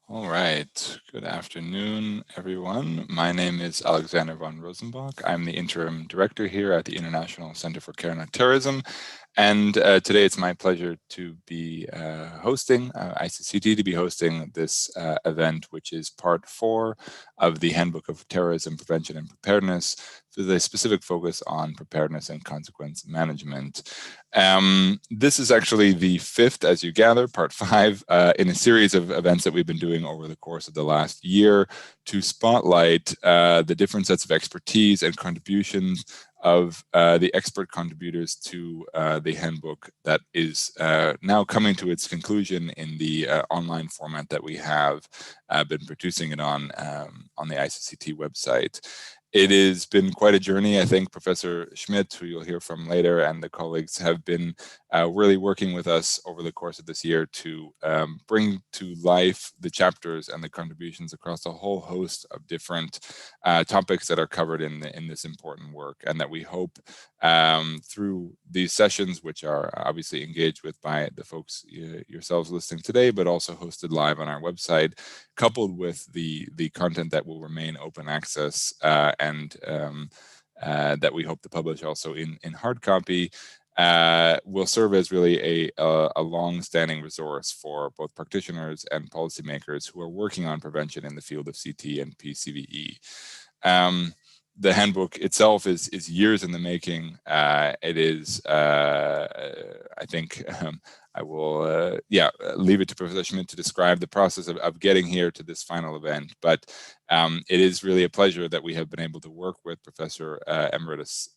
All right. Good afternoon, everyone. My name is Alexander von Rosenbach. I'm the interim director here at the International Center for Counter-Terrorism. And today it's my pleasure to be hosting ICCT, to be hosting this event, which is part 4 of the Handbook of Terrorism Prevention and Preparedness, with a specific focus on preparedness and consequence management. This is actually the 5th, as you gather, part 5, in a series of events that we've been doing over the course of the last year to spotlight the different sets of expertise and contributions of the expert contributors to the handbook that is now coming to its conclusion in the online format that we have been producing it on the ICCT website. It has been quite a journey. I think Professor Schmid, who you'll hear from later, and the colleagues have been really working with us over the course of this year to bring to life the chapters and the contributions across a whole host of different topics that are covered in this important work, and that we hope through these sessions, which are obviously engaged with by the folks yourselves listening today, but also hosted live on our website, coupled with the content that will remain open access and that we hope to publish also in hard copy, will serve as really a long-standing resource for both practitioners and policymakers who are working on prevention in the field of CT and PCVE. The handbook itself is years in the making. It is, I think, I will, leave it to Professor Schmid to describe the process of getting here to this final event. But it is really a pleasure that we have been able to work with Professor Emeritus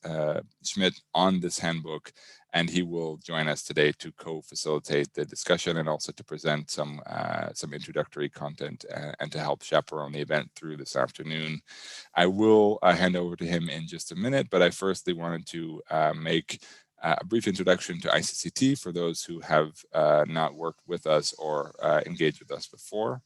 Schmid on this handbook, and he will join us today to co-facilitate the discussion and also to present some introductory content and to help chaperone the event through this afternoon. I will hand over to him in just a minute, but I firstly wanted to make a brief introduction to ICCT for those who have not worked with us or engaged with us before.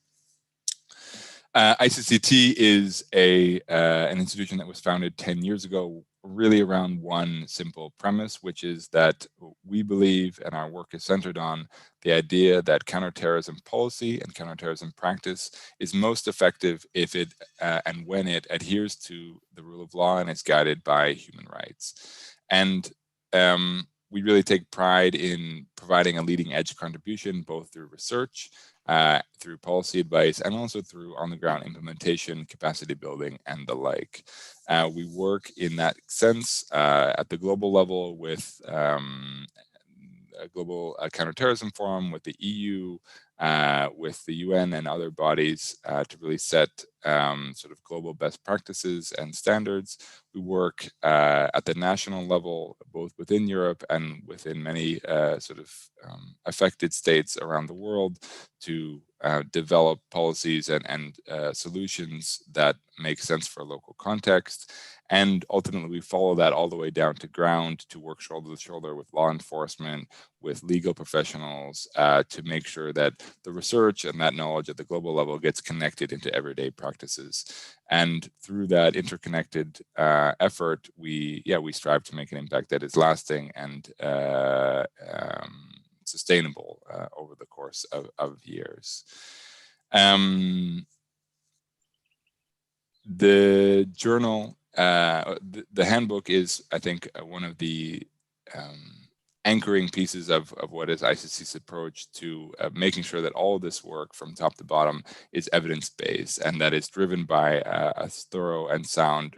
ICCT is an institution that was founded 10 years ago, really around one simple premise, which is that we believe, and our work is centered on, the idea that counterterrorism policy and counterterrorism practice is most effective if it and when it adheres to the rule of law and is guided by human rights. And we really take pride in providing a leading edge contribution, both through research, through policy advice, and also through on-the-ground implementation, capacity building, and the like. We work in that sense at the global level with a global counterterrorism forum, with the EU, with the UN and other bodies to really set sort of global best practices and standards. We work at the national level, both within Europe and within many affected states around the world, to develop policies and solutions that make sense for a local context. And ultimately, we follow that all the way down to ground to work shoulder to shoulder with law enforcement, with legal professionals, to make sure that the research and that knowledge at the global level gets connected into everyday practices. And through that interconnected effort, we strive to make an impact that is lasting and sustainable over the course of years. The journal, the handbook is, I think, one of the anchoring pieces of what is ICCT's approach to making sure that all of this work from top to bottom is evidence-based and that is driven by a thorough and sound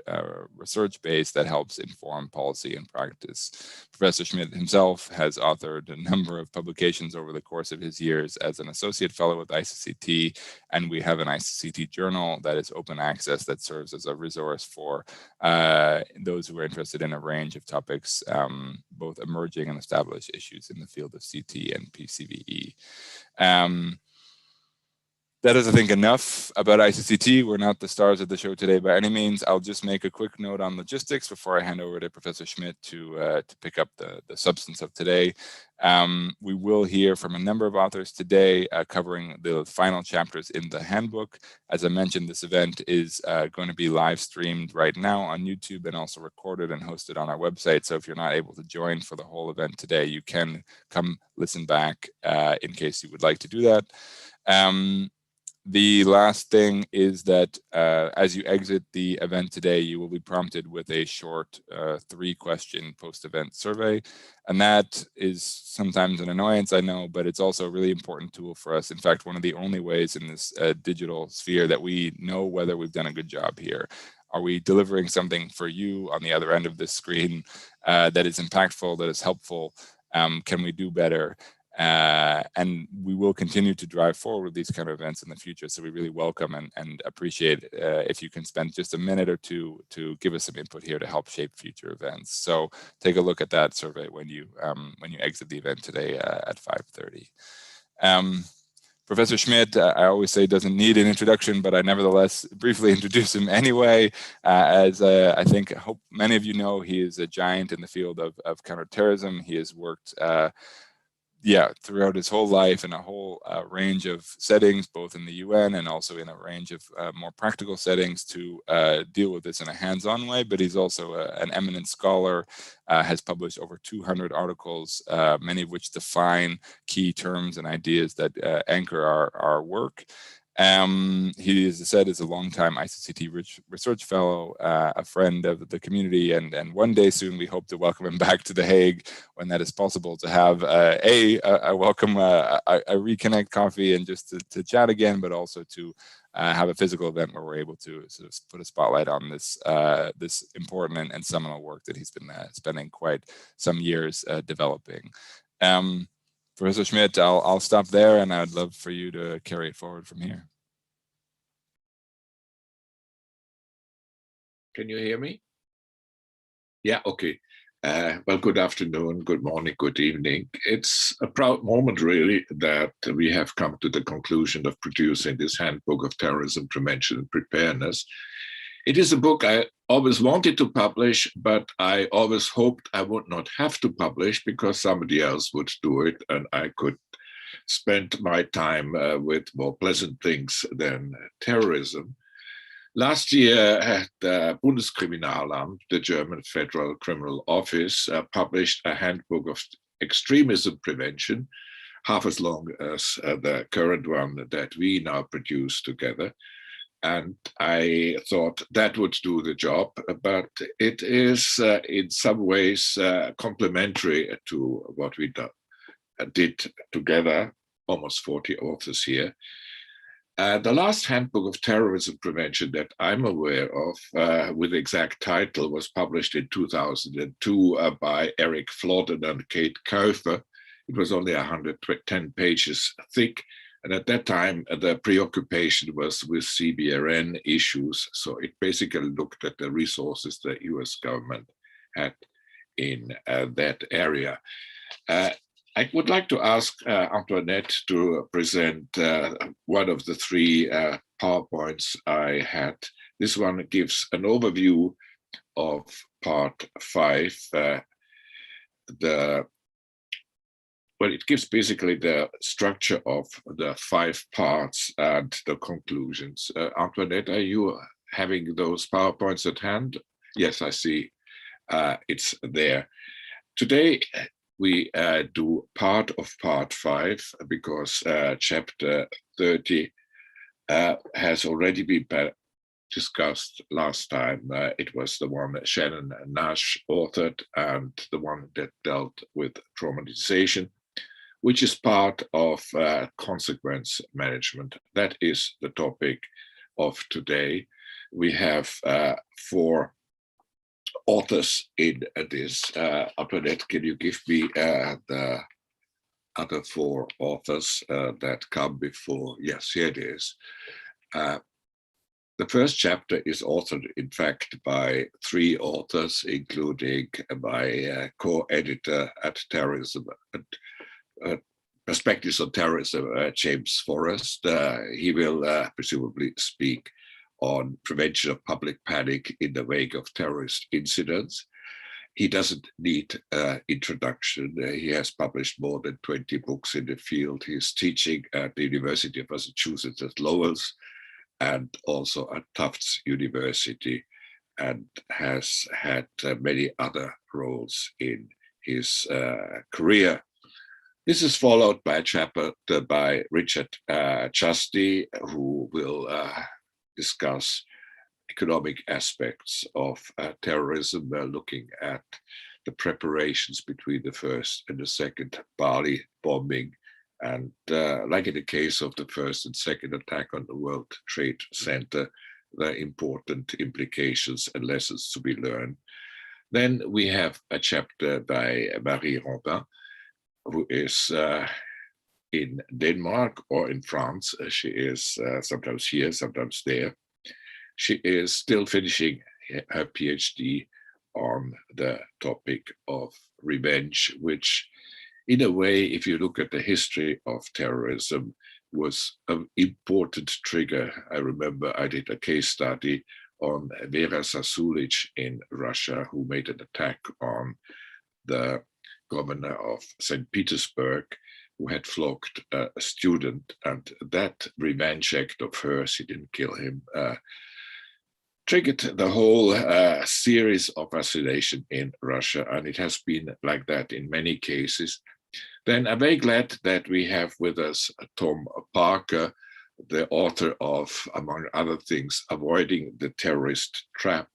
research base that helps inform policy and practice. Professor Schmid himself has authored a number of publications over the course of his years as an associate fellow with ICCT, and we have an ICCT journal that is open access that serves as a resource for those who are interested in a range of topics, both emerging and established issues in the field of CT and PCVE. That is, I think, enough about ICCT. We're not the stars of the show today by any means. I'll just make a quick note on logistics before I hand over to Professor Schmid to pick up the substance of today. We will hear from a number of authors today covering the final chapters in the handbook. As I mentioned, this event is going to be live streamed right now on YouTube and also recorded and hosted on our website. So if you're not able to join for the whole event today, you can come listen back in case you would like to do that. The last thing is that as you exit the event today, you will be prompted with a short 3-question post-event survey. And that is sometimes an annoyance, I know, but it's also a really important tool for us. In fact, one of the only ways in this digital sphere that we know whether we've done a good job here. Are we delivering something for you on the other end of this screen that is impactful, that is helpful? Can we do better? And we will continue to drive forward with these kind of events in the future. So we really welcome and appreciate if you can spend just a minute or two to give us some input here to help shape future events. So take a look at that survey when you exit the event today at 5:30. Professor Schmid, I always say doesn't need an introduction, but I nevertheless briefly introduce him anyway. As I hope many of you know, he is a giant in the field of counterterrorism. He has worked throughout his whole life in a whole range of settings, both in the UN and also in a range of more practical settings to deal with this in a hands-on way. But he's also an eminent scholar, has published over 200 articles, many of which define key terms and ideas that anchor our work. He, as I said, is a longtime ICCT research fellow, a friend of the community, and one day soon we hope to welcome him back to The Hague when that is possible, to have a welcome, a reconnect coffee and just to chat again, but also to have a physical event where we're able to sort of put a spotlight on this this important and seminal work that he's been spending quite some years developing. Professor Schmid, I'll stop there, and I'd love for you to carry it forward from here. Can you hear me? Yeah, okay. Well, good afternoon, good morning, good evening. It's a proud moment, really, that we have come to the conclusion of producing this Handbook of Terrorism Prevention and Preparedness. It is a book I always wanted to publish, but I always hoped I would not have to publish because somebody else would do it and I could spend my time with more pleasant things than terrorism. Last year, the Bundeskriminalamt, the German Federal Criminal Office, published a handbook of extremism prevention, half as long as the current one that we now produce together. And I thought that would do the job, but it is in some ways complementary to what we did together, almost 40 authors here. The last Handbook of Terrorism Prevention that I'm aware of, with the exact title, was published in 2002 by Eric Flodden and Kate Kaufer. It was only 110 pages thick. And at that time, the preoccupation was with CBRN issues. So it basically looked at the resources the US government had in that area. I would like to ask Antoinette to present one of the 3 PowerPoints I had. This one gives an overview of part 5. It gives basically the structure of the 5 parts and the conclusions. Antoinette, are you having those PowerPoints at hand? Yes, I see it's there. Today, we do part of part 5 because chapter 30 has already been discussed last time. It was the one that Shannon Nash authored and the one that dealt with traumatization, which is part of consequence management. That is the topic of today. We have 4 authors in this. Antoinette, can you give me the other 4 authors that come before? Yes, here it is. The first chapter is authored, in fact, by 3 authors, including my co-editor at Terrorism, Perspectives on Terrorism, James Forrest. He will presumably speak on prevention of public panic in the wake of terrorist incidents. He doesn't need introduction. He has published more than 20 books in the field. He's teaching at the University of Massachusetts at Lowell's and also at Tufts University, and has had many other roles in his career. This is followed by a chapter by Richard Chasdi, who will discuss economic aspects of terrorism, looking at the preparations between the first and the second Bali bombing, and like in the case of the first and second attack on the World Trade Center, the important implications and lessons to be learned. Then we have a chapter by Merizalde, who is in Denmark or in France. She is sometimes here, sometimes there. She is still finishing her PhD on the topic of revenge, which in a way, if you look at the history of terrorism, was an important trigger. I remember I did a case study on Vera Sasulic in Russia, who made an attack on the governor of St. Petersburg, who had flogged a student, and that revenge act of hers, she didn't kill him, triggered the whole series of assassination in Russia, and it has been like that in many cases. Then I'm very glad that we have with us Tom Parker, the author of, among other things, Avoiding the Terrorist Trap,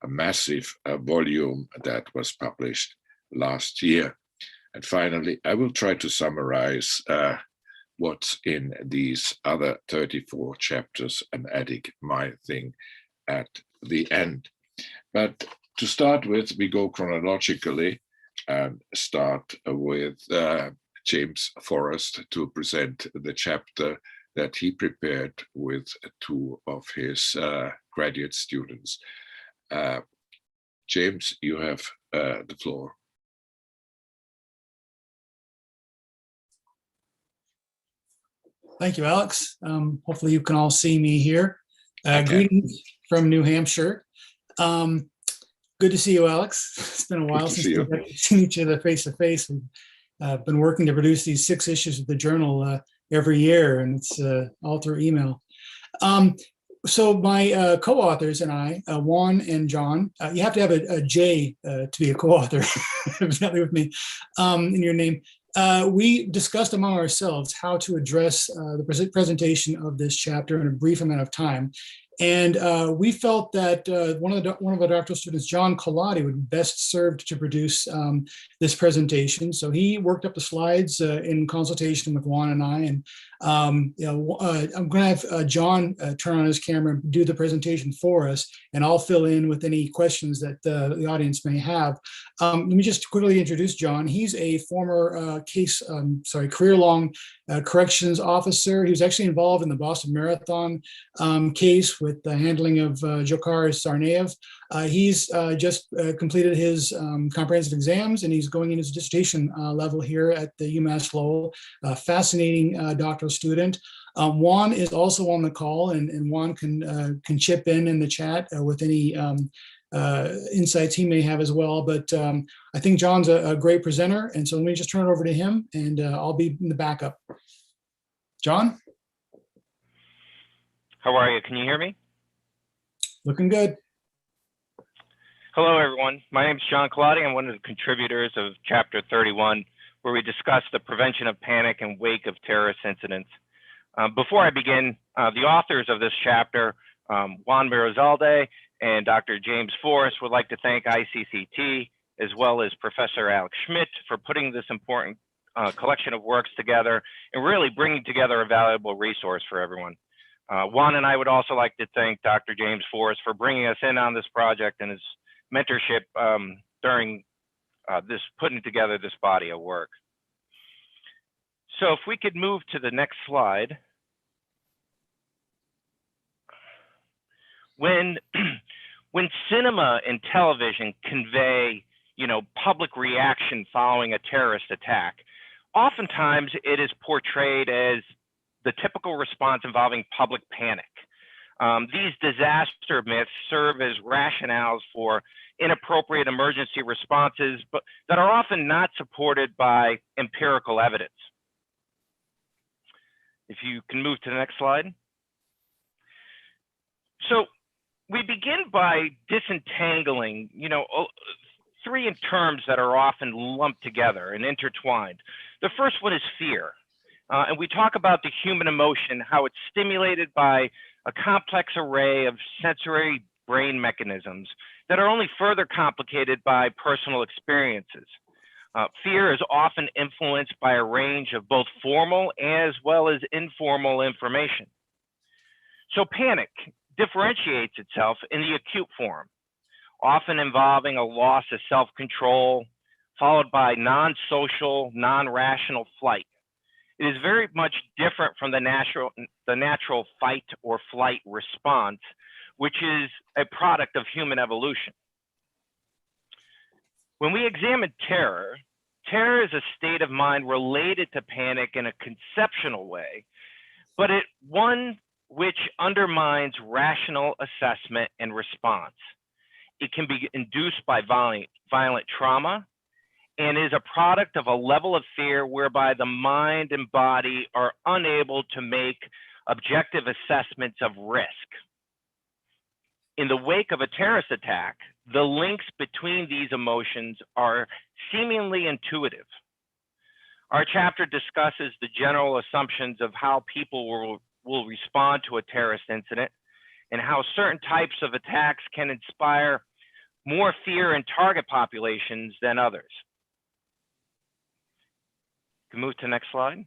a massive volume that was published last year. And finally, I will try to summarize what's in these other 34 chapters and adding my thing at the end. But to start with, we go chronologically and start with James Forrest to present the chapter that he prepared with two of his graduate students. James, you have the floor. Thank you, Alex. Hopefully you can all see me here. Greetings from New Hampshire. Good to see you, Alex. It's been a while since we've seen each other face to face. We've been working to produce these 6 issues of the journal every year, and it's all through email. So my co-authors and I, Juan and John, you have to have a J to be a co-author, evidently with me, in your name. We discussed among ourselves how to address the presentation of this chapter in a brief amount of time. And we felt that one of our doctoral students, John Colautti, would be best served to produce this presentation. So he worked up the slides in consultation with Juan and I. And I'm going to have John turn on his camera and do the presentation for us, and I'll fill in with any questions that the audience may have. Let me just quickly introduce John. He's a former career-long corrections officer. He was actually involved in the Boston Marathon case with the handling of Dzhokhar Tsarnaev. He's just completed his comprehensive exams, and he's going in his dissertation level here at the UMass Lowell. Fascinating doctoral student. Juan is also on the call, and Juan can chip in the chat with any insights he may have as well. But I think John's a great presenter, and so let me just turn it over to him, and I'll be in the backup. John? How are you? Can you hear me? Looking good. Hello, everyone. My name is John Colautti. I'm one of the contributors of Chapter 31, where we discuss the prevention of panic in wake of terrorist incidents. Before I begin, the authors of this chapter, Juan Merizalde and Dr. James Forrest, would like to thank ICCT, as well as Professor Alex Schmid, for putting this important collection of works together and really bringing together a valuable resource for everyone. Juan and I would also like to thank Dr. James Forrest for bringing us in on this project and his mentorship during this putting together this body of work. So if we could move to the next slide. When cinema and television convey, public reaction following a terrorist attack, oftentimes it is portrayed as the typical response involving public panic. These disaster myths serve as rationales for inappropriate emergency responses, but that are often not supported by empirical evidence. If you can move to the next slide. So we begin by disentangling, 3 terms that are often lumped together and intertwined. The first one is fear. And we talk about the human emotion, how it's stimulated by a complex array of sensory brain mechanisms that are only further complicated by personal experiences. Fear is often influenced by a range of both formal as well as informal information. So panic differentiates itself in the acute form, often involving a loss of self-control, followed by non-social, non-rational flight. It is very much different from the natural fight or flight response, which is a product of human evolution. When we examine terror, terror is a state of mind related to panic in a conceptual way, but one which undermines rational assessment and response. It can be induced by violent trauma and is a product of a level of fear whereby the mind and body are unable to make objective assessments of risk. In the wake of a terrorist attack, the links between these emotions are seemingly intuitive. Our chapter discusses the general assumptions of how people will respond to a terrorist incident and how certain types of attacks can inspire more fear in target populations than others. Can move to the next slide.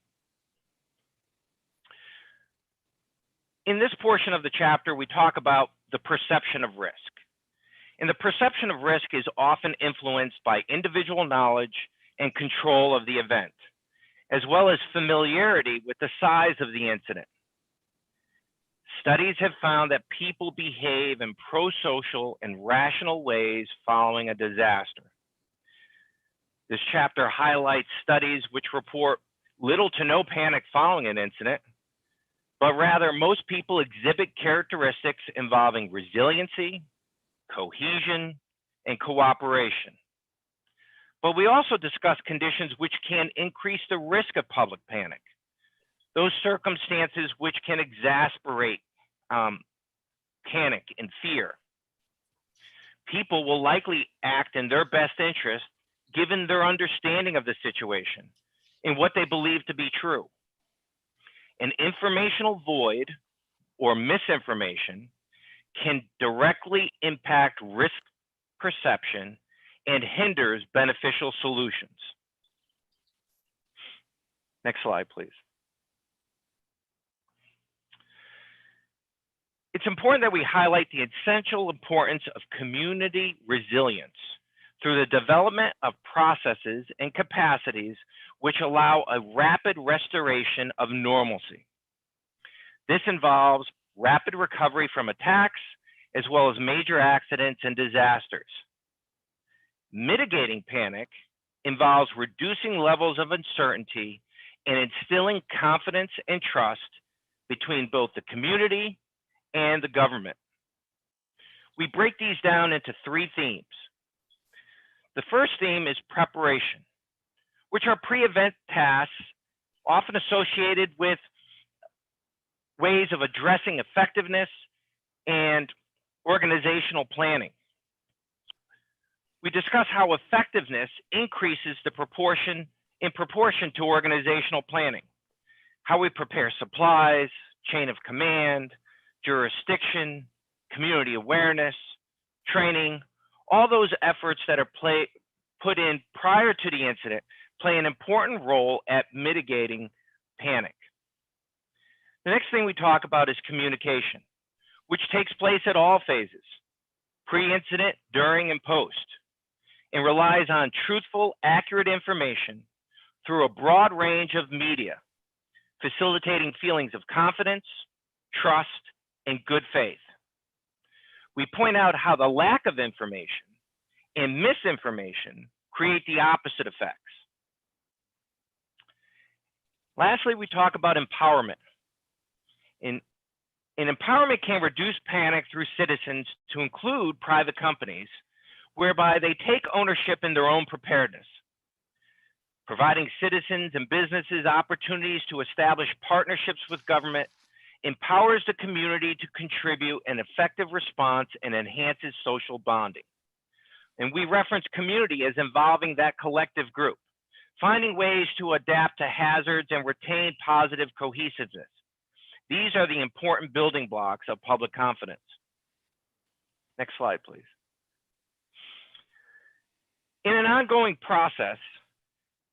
In this portion of the chapter, we talk about the perception of risk. And the perception of risk is often influenced by individual knowledge and control of the event, as well as familiarity with the size of the incident. Studies have found that people behave in pro-social and rational ways following a disaster. This chapter highlights studies which report little to no panic following an incident, but rather most people exhibit characteristics involving resiliency, cohesion, and cooperation. But we also discuss conditions which can increase the risk of public panic, those circumstances which can exacerbate panic and fear. People will likely act in their best interest given their understanding of the situation and what they believe to be true. An informational void or misinformation can directly impact risk perception and hinders beneficial solutions. Next slide, please. It's important that we highlight the essential importance of community resilience through the development of processes and capacities which allow a rapid restoration of normalcy. This involves rapid recovery from attacks, as well as major accidents and disasters. Mitigating panic involves reducing levels of uncertainty and instilling confidence and trust between both the community and the government. We break these down into three themes. The first theme is preparation, which are pre-event tasks often associated with ways of addressing effectiveness and organizational planning. We discuss how effectiveness increases in proportion to organizational planning, how we prepare supplies, chain of command, jurisdiction, community awareness, training. All those efforts that are put in prior to the incident play an important role at mitigating panic. The next thing we talk about is communication, which takes place at all phases, pre-incident, during, and post, and relies on truthful, accurate information through a broad range of media, facilitating feelings of confidence, trust, and good faith. We point out how the lack of information and misinformation create the opposite effects. Lastly, we talk about empowerment. And empowerment can reduce panic through citizens to include private companies, whereby they take ownership in their own preparedness, providing citizens and businesses opportunities to establish partnerships with government empowers the community to contribute an effective response and enhances social bonding. And we reference community as involving that collective group. finding ways to adapt to hazards and retain positive cohesiveness. These are the important building blocks of public confidence. Next slide, please. In an ongoing process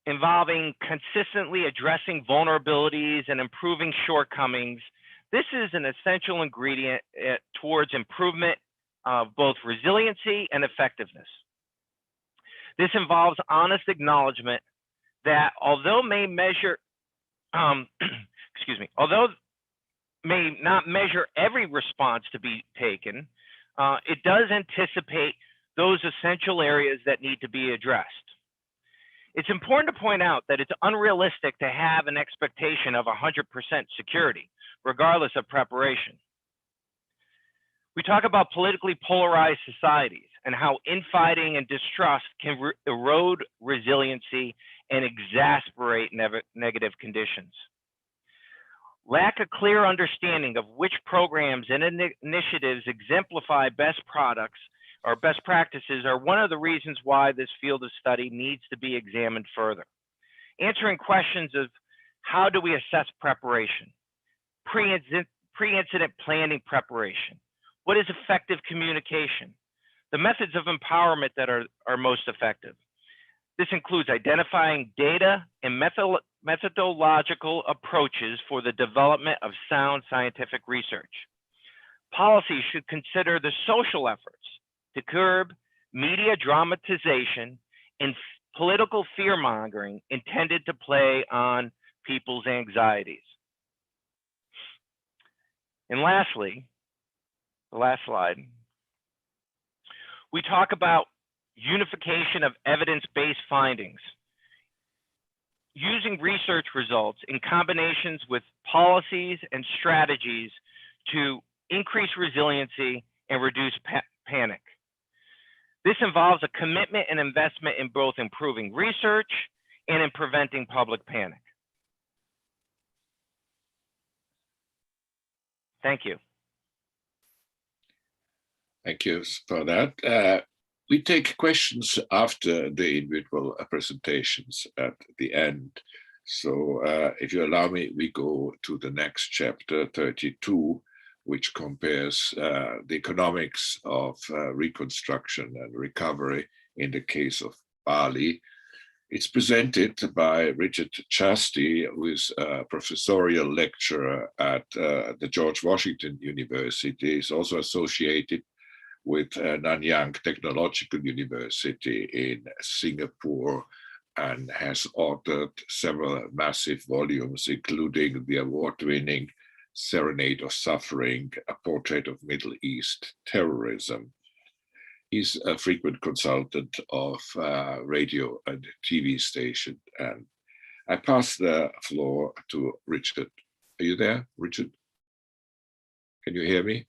involving consistently addressing vulnerabilities and improving shortcomings, this is an essential ingredient towards improvement of both resiliency and effectiveness. This involves honest acknowledgement that although may not measure every response to be taken, it does anticipate those essential areas that need to be addressed. It's important to point out that it's unrealistic to have an expectation of 100% security, regardless of preparation. We talk about politically polarized societies and how infighting and distrust can erode resiliency and exacerbate negative conditions. Lack of clear understanding of which programs and initiatives exemplify best products or best practices are one of the reasons why this field of study needs to be examined further. Answering questions of how do we assess preparation, pre-incident planning preparation, what is effective communication, the methods of empowerment that are most effective. This includes identifying data and methodological approaches for the development of sound scientific research. Policies should consider the social efforts to curb media dramatization and political fear-mongering intended to play on people's anxieties. And lastly, the last slide, we talk about unification of evidence-based findings. Using research results in combinations with policies and strategies to increase resiliency and reduce panic. This involves a commitment and investment in both improving research and in preventing public panic. Thank you. Thank you for that. We take questions after the individual presentations at the end. So if you allow me, we go to the next chapter, 32, which compares the economics of reconstruction and recovery in the case of Bali. It's presented by Richard Chasdi, who is a professorial lecturer at the George Washington University. He's also associated with Nanyang Technological University in Singapore and has authored several massive volumes, including the award-winning Serenade of Suffering, A Portrait of Middle East Terrorism. He's a frequent consultant of radio and TV station. And I pass the floor to Richard. Are you there, Richard? Can you hear me?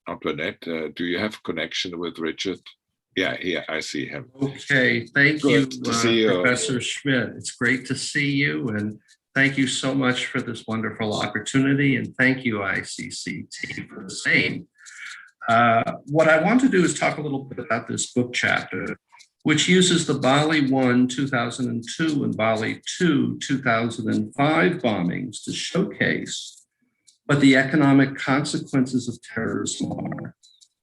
Antoinette, do you have connection with Richard? Yeah, I see him. Okay, thank you, Professor Schmid. It's great to see you, and thank you so much for this wonderful opportunity, and thank you, ICCT, for the same. What I want to do is talk a little bit about this book chapter, which uses the Bali 1, 2002 and Bali 2, 2005 bombings to showcase what the economic consequences of terrorism are,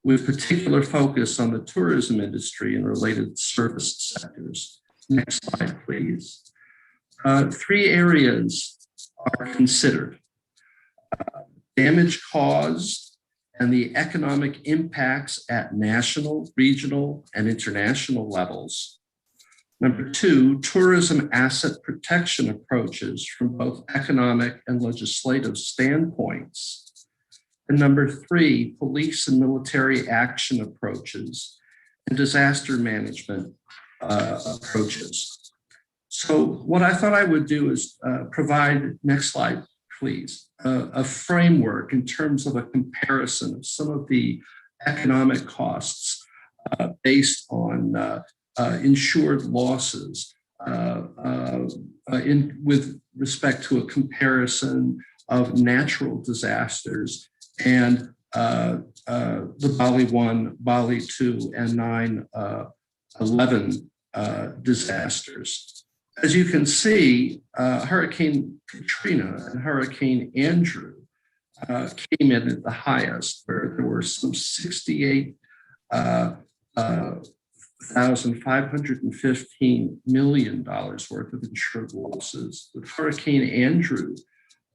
with particular focus on the tourism industry and related service sectors. Next slide, please. 3 areas are considered: damage caused and the economic impacts at national, regional, and international levels. Number 2, tourism asset protection approaches from both economic and legislative standpoints. And number 3, police and military action approaches and disaster management approaches. So what I thought I would do is provide, next slide, please, a framework in terms of a comparison of some of the economic costs based on insured losses with respect to a comparison of natural disasters and the Bali 1, Bali 2, and 9/11 disasters. As you can see, Hurricane Katrina and Hurricane Andrew came in at the highest, where there were some $68,515 million worth of insured losses. With Hurricane Andrew,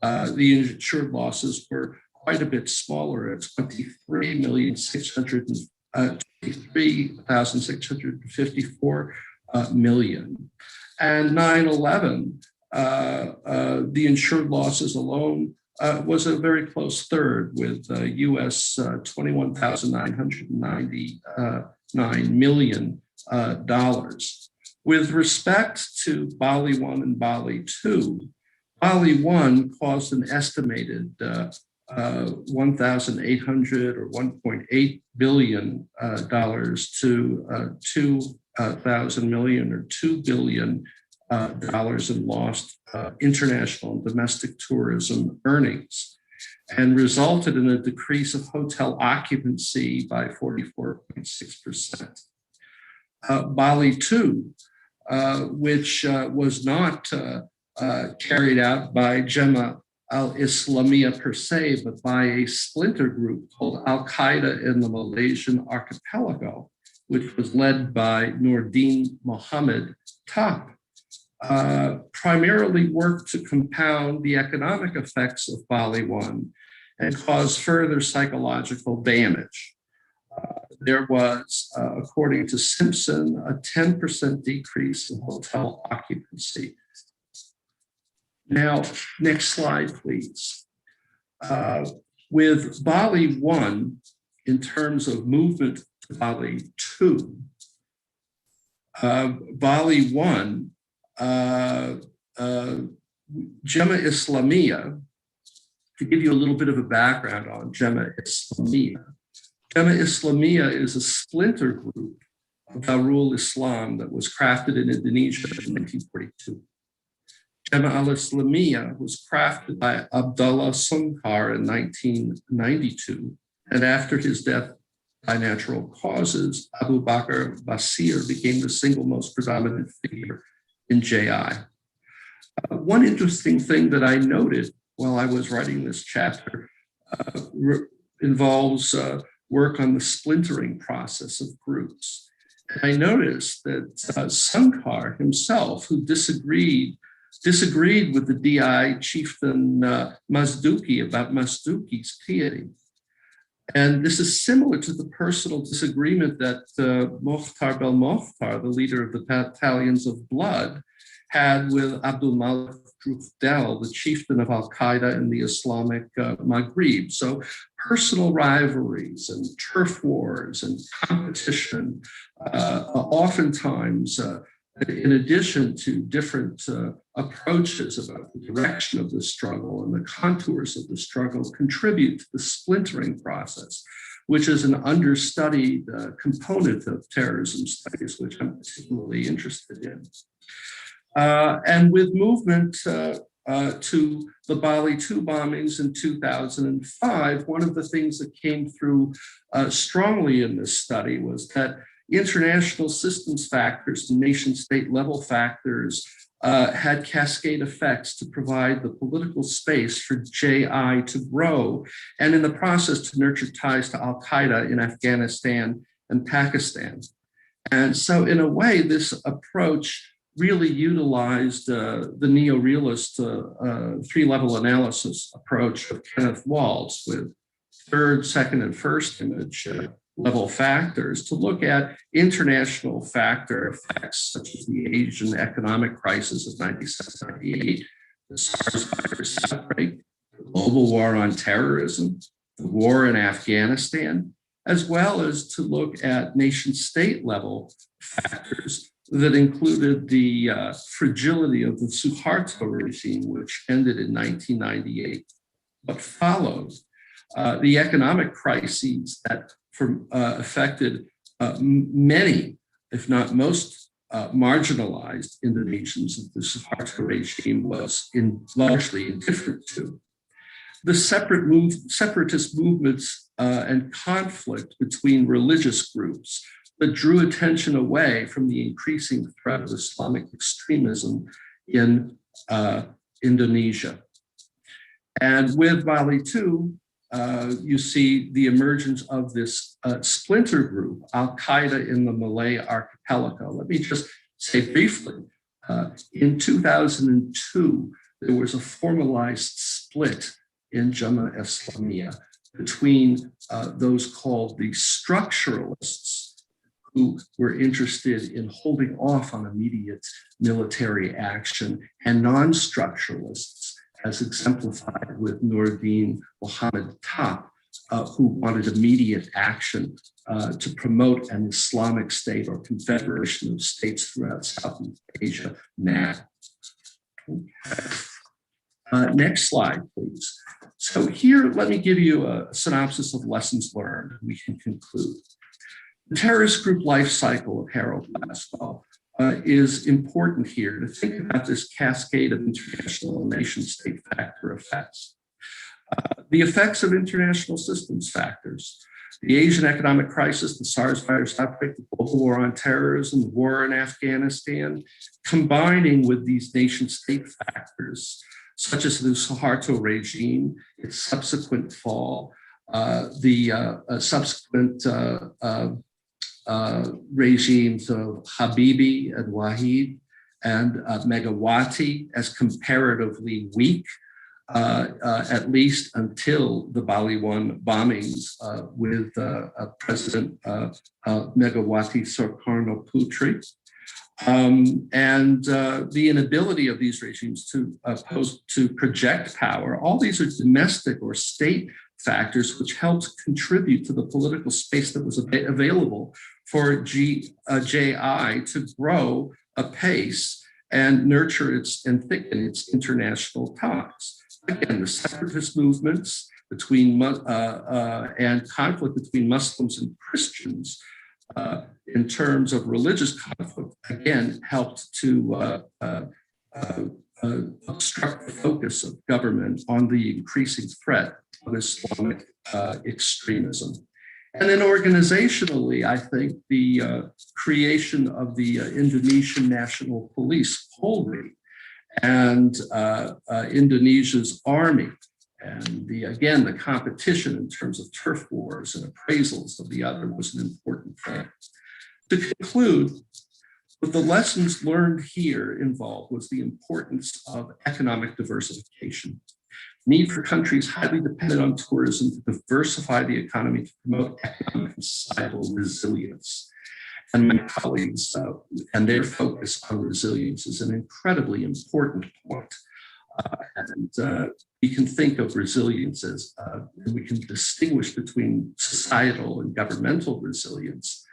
the insured losses were quite a bit smaller at 23,654 million. And 9/11, the insured losses alone was a very close third, with US $21,999 million. With respect to Bali 1 and Bali 2, Bali 1 caused an estimated 1,800 or $1.8 billion to 2,000 million or $2 billion in lost international and domestic tourism earnings, and resulted in a decrease of hotel occupancy by 44.6%. Bali 2, which was not carried out by Jemaah al-Islamiyah per se, but by a splinter group called Al-Qaeda in the Malaysian archipelago, which was led by Nordin Mohammed Top, primarily worked to compound the economic effects of Bali 1 and cause further psychological damage. There was, according to Simpson, a 10% decrease in hotel occupancy. Now, next slide, please. With Bali 1, in terms of movement to Bali 2, Bali 1, Jemaah Islamiyah, to give you a little bit of a background on Jemaah Islamiyah. Jemaah Islamiyah is a splinter group of Darul Islam that was crafted in Indonesia in 1942. Jemaah al-Islamiyah was crafted by Abdullah Sunkar in 1992, and after his death by natural causes, Abu Bakr Basir became the single most predominant figure in JI. One interesting thing that I noted while I was writing this chapter involves work on the splintering process of groups. And I noticed that Sunkar himself, who disagreed with the DI chieftain Mazduki about Mazduki's piety. And this is similar to the personal disagreement that Mokhtar Belmokhtar, the leader of the Battalions of Blood, had with Abdul Malik Drukdel, the chieftain of Al-Qaeda in the Islamic Maghreb. So personal rivalries and turf wars and competition, oftentimes, in addition to different approaches about the direction of the struggle and the contours of the struggle, contribute to the splintering process, which is an understudied component of terrorism studies, which I'm particularly interested in. And with movement to the Bali 2 bombings in 2005, one of the things that came through strongly in this study was that international systems factors and nation-state level factors had cascade effects to provide the political space for JI to grow, and in the process to nurture ties to Al-Qaeda in Afghanistan and Pakistan. And so in a way, this approach really utilized the neo-realist three-level analysis approach of Kenneth Waltz with third, second, and first image level factors to look at international factor effects, such as the Asian economic crisis of 1997-98, the SARS virus outbreak, the global war on terrorism, the war in Afghanistan, as well as to look at nation-state level factors that included the fragility of the Suharto regime, which ended in 1998. What followed, the economic crises that affected many, if not most, marginalized Indonesians that the Suharto regime was largely indifferent to. The separatist movements and conflict between religious groups that drew attention away from the increasing threat of Islamic extremism in Indonesia. And with Bali II, you see the emergence of this splinter group, Al-Qaeda in the Malay archipelago. Let me just say briefly, in 2002, there was a formalized split in Jamaah Islamiyah between those called the structuralists, who were interested in holding off on immediate military action, and non-structuralists, as exemplified with Nuruddin Muhammad Top, who wanted immediate action to promote an Islamic state or confederation of states throughout Southeast Asia now. Next slide, please. So here, let me give you a synopsis of lessons learned. We can conclude. The terrorist group life cycle of Harold Laswell is important here to think about this cascade of international and nation-state factor effects. The effects of international systems factors, the Asian economic crisis, the SARS virus outbreak, the global war on terrorism, the war in Afghanistan, combining with these nation-state factors, such as the Suharto regime, its subsequent fall, the subsequent regimes of Habibie and Wahid and Megawati as comparatively weak, at least until the Bali I bombings with President Megawati Soekarno Putri. And the inability of these regimes to project power. All these are domestic or state factors which helped contribute to the political space that was available for JI to grow apace and nurture and thicken its international ties. Again, the separatist movements between and conflict between Muslims and Christians in terms of religious conflict, again, helped to obstruct the focus of government on the increasing threat of Islamic extremism. And then organizationally, I think the creation of the Indonesian National Police, Polri, and Indonesia's army, and again, the competition in terms of turf wars and appraisals of the other was an important thing. To conclude, what the lessons learned here involved was the importance of economic diversification, need for countries highly dependent on tourism to diversify the economy to promote economic and societal resilience. And my colleagues and their focus on resilience is an incredibly important point. And we can think of resilience as, we can distinguish between societal and governmental resilience.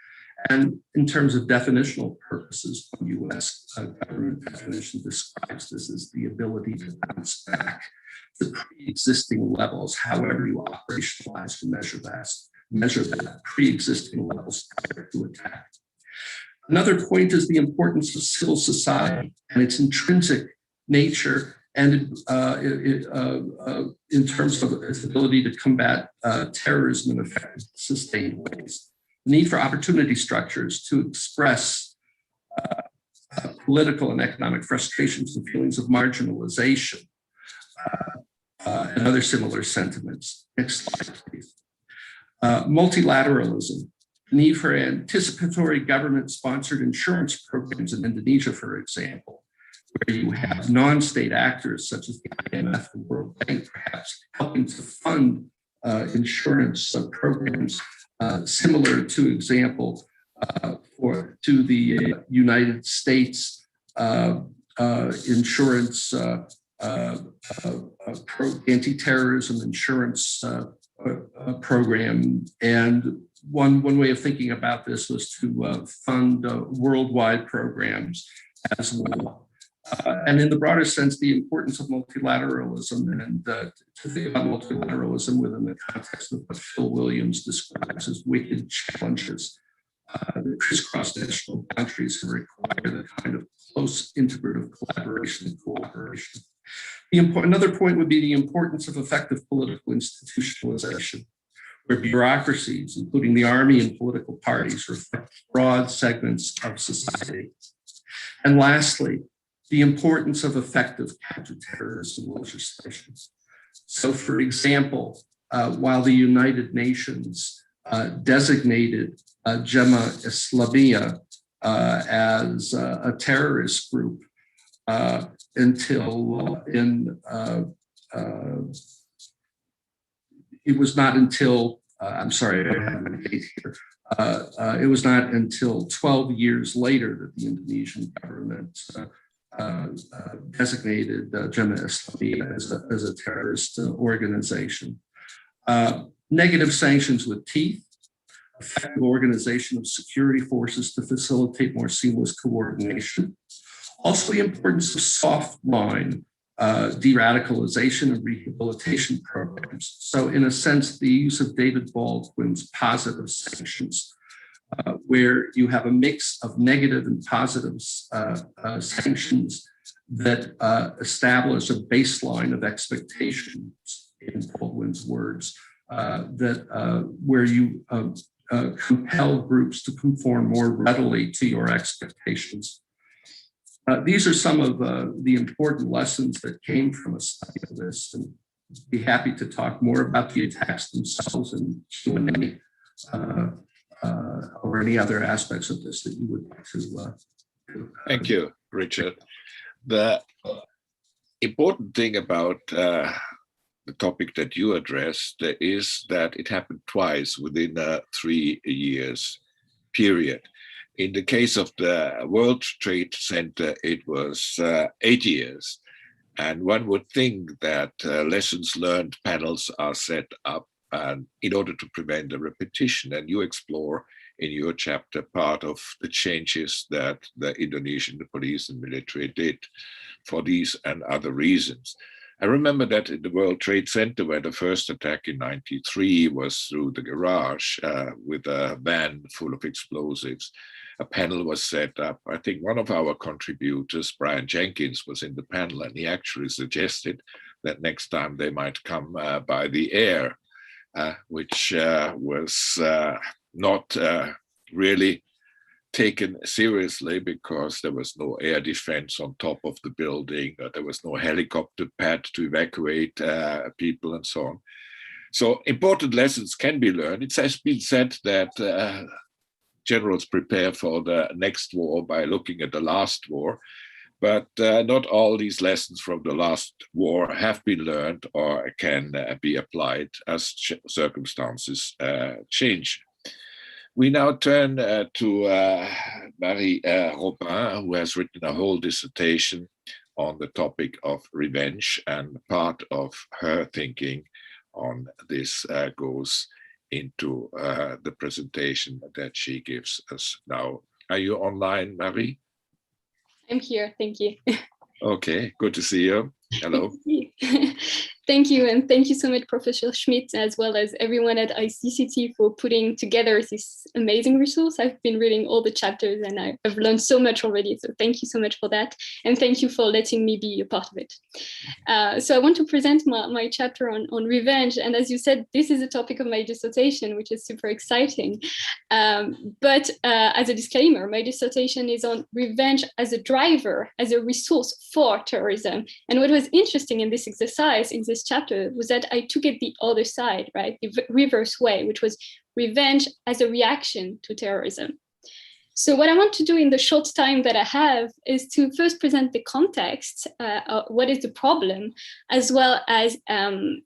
And in terms of definitional purposes, one US government definition describes this as the ability to bounce back to pre-existing levels, however you operationalize and measure that pre-existing levels prior to attack. Another point is the importance of civil society and its intrinsic nature, and in terms of its ability to combat terrorism in effective, sustained ways. The need for opportunity structures to express political and economic frustrations and feelings of marginalization and other similar sentiments. Next slide, please. Multilateralism. The need for anticipatory government-sponsored insurance programs in Indonesia, for example, where you have non-state actors such as the IMF and World Bank perhaps helping to fund insurance programs similar to example to the United States insurance anti-terrorism insurance program. And one way of thinking about this was to fund worldwide programs as well. And in the broader sense, the importance of multilateralism and to think about multilateralism within the context of what Phil Williams describes as wicked challenges that crisscross national boundaries and require the kind of close integrative collaboration and cooperation. Another point would be the importance of effective political institutionalization, where bureaucracies, including the army and political parties, reflect broad segments of society. And lastly, the importance of effective counterterrorism legislation. So, for example, while the United Nations designated Jemaah Islamiyah as a terrorist group until it was not until, I'm sorry, I have a date here. It was not until 12 years later that the Indonesian government designated Jemaah Islamiyah as a terrorist organization. Negative sanctions with teeth, effective organization of security forces to facilitate more seamless coordination. Also, the importance of soft line de-radicalization and rehabilitation programs. So in a sense, the use of David Baldwin's positive sanctions, where you have a mix of negative and positive sanctions that establish a baseline of expectations, in Baldwin's words, where you compel groups to conform more readily to your expectations. These are some of the important lessons that came from a study of this, and I'd be happy to talk more about the attacks themselves and Q&A or any other aspects of this that you would like to. Thank you, Richard. The important thing about the topic that you addressed is that it happened twice within a 3 years period. In the case of the World Trade Center, it was 8 years. And one would think that lessons learned panels are set up in order to prevent a repetition. And you explore in your chapter part of the changes that the Indonesian police and military did for these and other reasons. I remember that in the World Trade Center, where the first attack in '93 was through the garage with a van full of explosives, a panel was set up. I think one of our contributors, Brian Jenkins, was in the panel, and he actually suggested that next time they might come by the air, which was not really taken seriously because there was no air defense on top of the building, there was no helicopter pad to evacuate people and so on. So important lessons can be learned. It has been said that generals prepare for the next war by looking at the last war, but not all these lessons from the last war have been learned or can be applied as circumstances change. We now turn to Marie Robin, who has written a whole dissertation on the topic of revenge, and part of her thinking on this goes into the presentation that she gives us now. Are you online, Marie? I'm here, thank you. Okay, good to see you. Hello. Thank you, and thank you so much, Professor Schmid, as well as everyone at ICCT for putting together this amazing resource. I've been reading all the chapters and I've learned so much already, so thank you so much for that. And thank you for letting me be a part of it. So I want to present my chapter on revenge. And as you said, this is the topic of my dissertation, which is super exciting. But as a disclaimer, my dissertation is on revenge as a driver, as a resource for terrorism. And what was interesting in this exercise, in this chapter, was that I took it the other side, right? The reverse way, which was revenge as a reaction to terrorism. So what I want to do in the short time that I have is to first present the context, what is the problem, as well as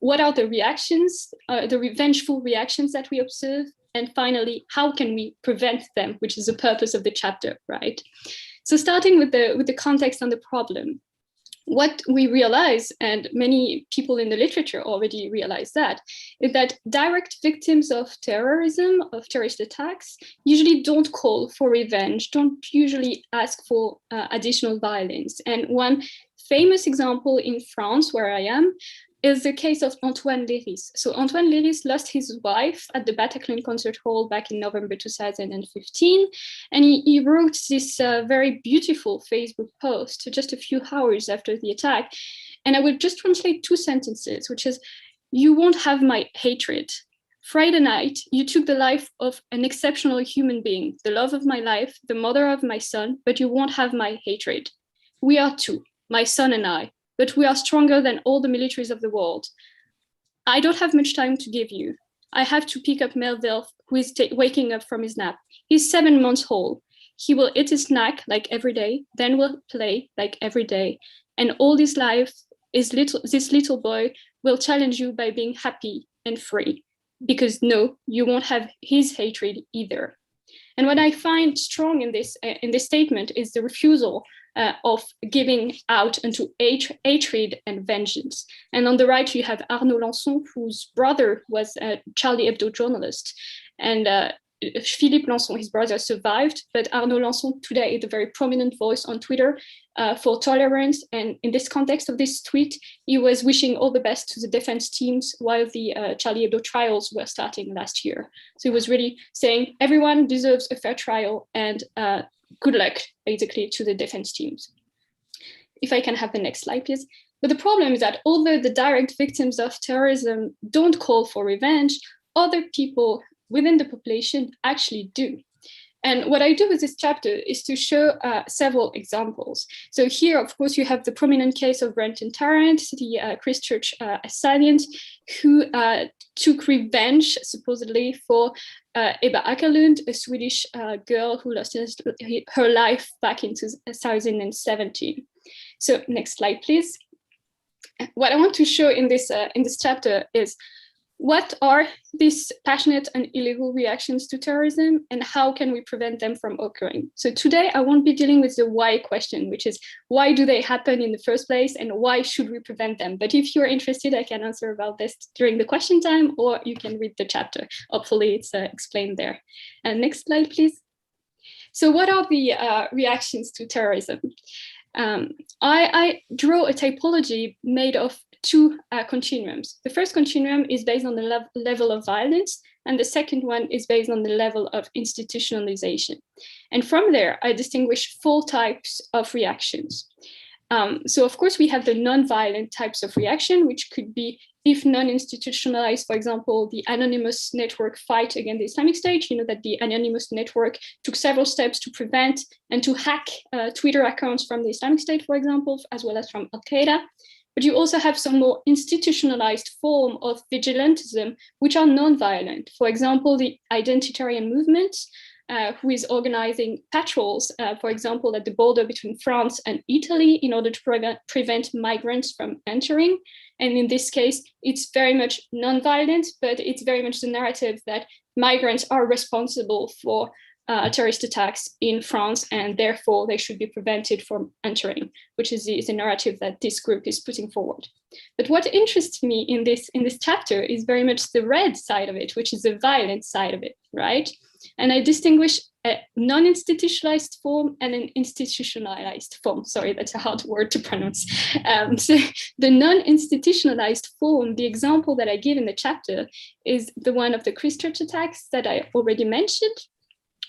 what are the reactions, the revengeful reactions that we observe, and finally, how can we prevent them, which is the purpose of the chapter, right? So starting with the context and the problem. What we realize, and many people in the literature already realize that, is that direct victims of terrorism, of terrorist attacks, usually don't call for revenge, don't usually ask for additional violence. And one famous example in France, where I am, is the case of Antoine Léris. So Antoine Léris lost his wife at the Bataclan Concert Hall back in November 2015. And he wrote this very beautiful Facebook post just a few hours after the attack. And I will just translate 2 sentences, which is, "You won't have my hatred. Friday night, you took the life of an exceptional human being, the love of my life, the mother of my son, but you won't have my hatred. We are two, my son and I, but we are stronger than all the militaries of the world. I don't have much time to give you. I have to pick up Melville, who is waking up from his nap. He's 7 months old. He will eat his snack like every day, then will play like every day. And all his life, this little boy will challenge you by being happy and free. Because no, you won't have his hatred either. And what I find strong in this statement is the refusal of giving out into hatred and vengeance. And on the right, you have Arnaud Lançon, whose brother was a Charlie Hebdo journalist. And Philippe Lançon, his brother, survived, but Arnaud Lançon today is a very prominent voice on Twitter for tolerance. And in this context of this tweet, he was wishing all the best to the defense teams while the Charlie Hebdo trials were starting last year. So he was really saying everyone deserves a fair trial and good luck, basically, to the defense teams. If I can have the next slide, please. But the problem is that although the direct victims of terrorism don't call for revenge, other people within the population actually do. And what I do with this chapter is to show several examples. So here, of course, you have the prominent case of Brenton Tarrant, the Christchurch assailant, who took revenge, supposedly, for Ebba Åkerlund, a Swedish girl who lost her life back in 2017. So next slide, please. What I want to show in this chapter is what are these passionate and illegal reactions to terrorism, and how can we prevent them from occurring? So today I won't be dealing with the why question, which is why do they happen in the first place and why should we prevent them? But if you're interested, I can answer about this during the question time, or you can read the chapter. Hopefully it's explained there. And next slide, please. So what are the reactions to terrorism? I draw a typology made of two continuums. The first continuum is based on the level of violence, and the second one is based on the level of institutionalization. And from there, I distinguish 4 types of reactions. So of course, we have the non-violent types of reaction, which could be, if non-institutionalized, for example, the anonymous network fight against the Islamic State. You know that the anonymous network took several steps to prevent and to hack Twitter accounts from the Islamic State, for example, as well as from Al-Qaeda. But you also have some more institutionalized form of vigilantism, which are non-violent. For example, the Identitarian movement, who is organizing patrols, for example, at the border between France and Italy in order to prevent migrants from entering. And in this case, it's very much non-violent, but it's very much the narrative that migrants are responsible for terrorist attacks in France, and therefore they should be prevented from entering, which is the narrative that this group is putting forward. But what interests me in this chapter is very much the red side of it, which is the violent side of it, right? And I distinguish a non-institutionalized form and an institutionalized form. Sorry, that's a hard word to pronounce. So the non-institutionalized form, the example that I give in the chapter is the one of the Christchurch attacks that I already mentioned.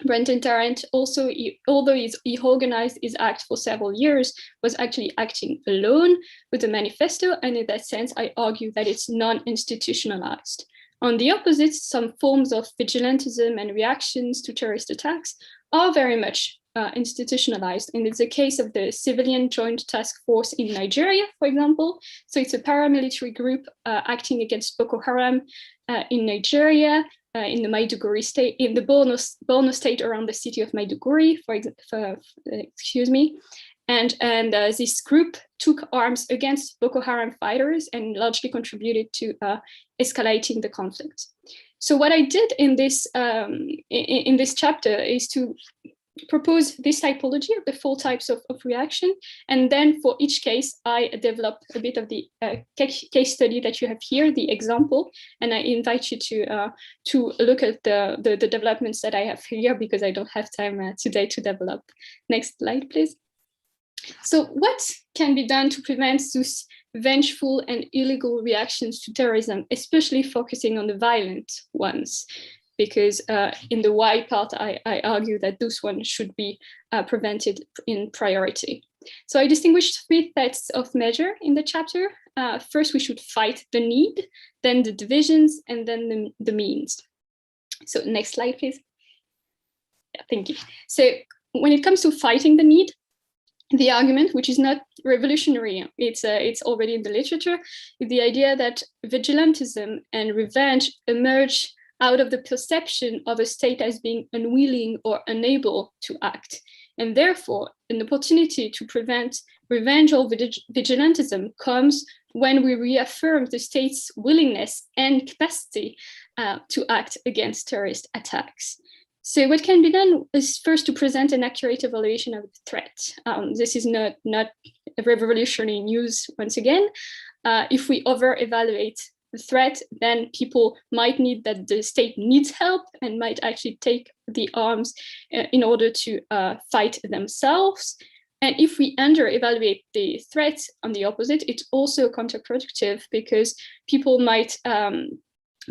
Brenton Tarrant also, although he organized his act for several years, was actually acting alone with a manifesto. And in that sense, I argue that it's non-institutionalized. On the opposite, some forms of vigilantism and reactions to terrorist attacks are very much institutionalized. And it's the case of the Civilian Joint Task Force in Nigeria, for example. So it's a paramilitary group acting against Boko Haram in Nigeria, in the Maiduguri state, in the Borno state around the city of Maiduguri, excuse me. And this group took arms against Boko Haram fighters and largely contributed to escalating the conflict. So what I did in this chapter is to propose this typology of the 4 types of reaction. And then for each case, I developed a bit of the case study that you have here, the example. And I invite you to look at the developments that I have here, because I don't have time today to develop. Next slide, please. So what can be done to prevent those vengeful and illegal reactions to terrorism, especially focusing on the violent ones? Because in the why part, I argue that those ones should be prevented in priority. So I distinguished 3 sets of measure in the chapter. first we should fight the need, then the divisions, and then the means. So next slide, please. Yeah, thank you. So when it comes to fighting the need, the argument, which is not revolutionary, it's already in the literature, is the idea that vigilantism and revenge emerge out of the perception of a state as being unwilling or unable to act. And therefore, an opportunity to prevent revenge or vigilantism comes when we reaffirm the state's willingness and capacity to act against terrorist attacks. So what can be done is first to present an accurate evaluation of the threat. This is not revolutionary news once again. If we over-evaluate the threat, then people might need that the state needs help and might actually take the arms in order to fight themselves. And if we under-evaluate the threat, on the opposite, it's also counterproductive because people might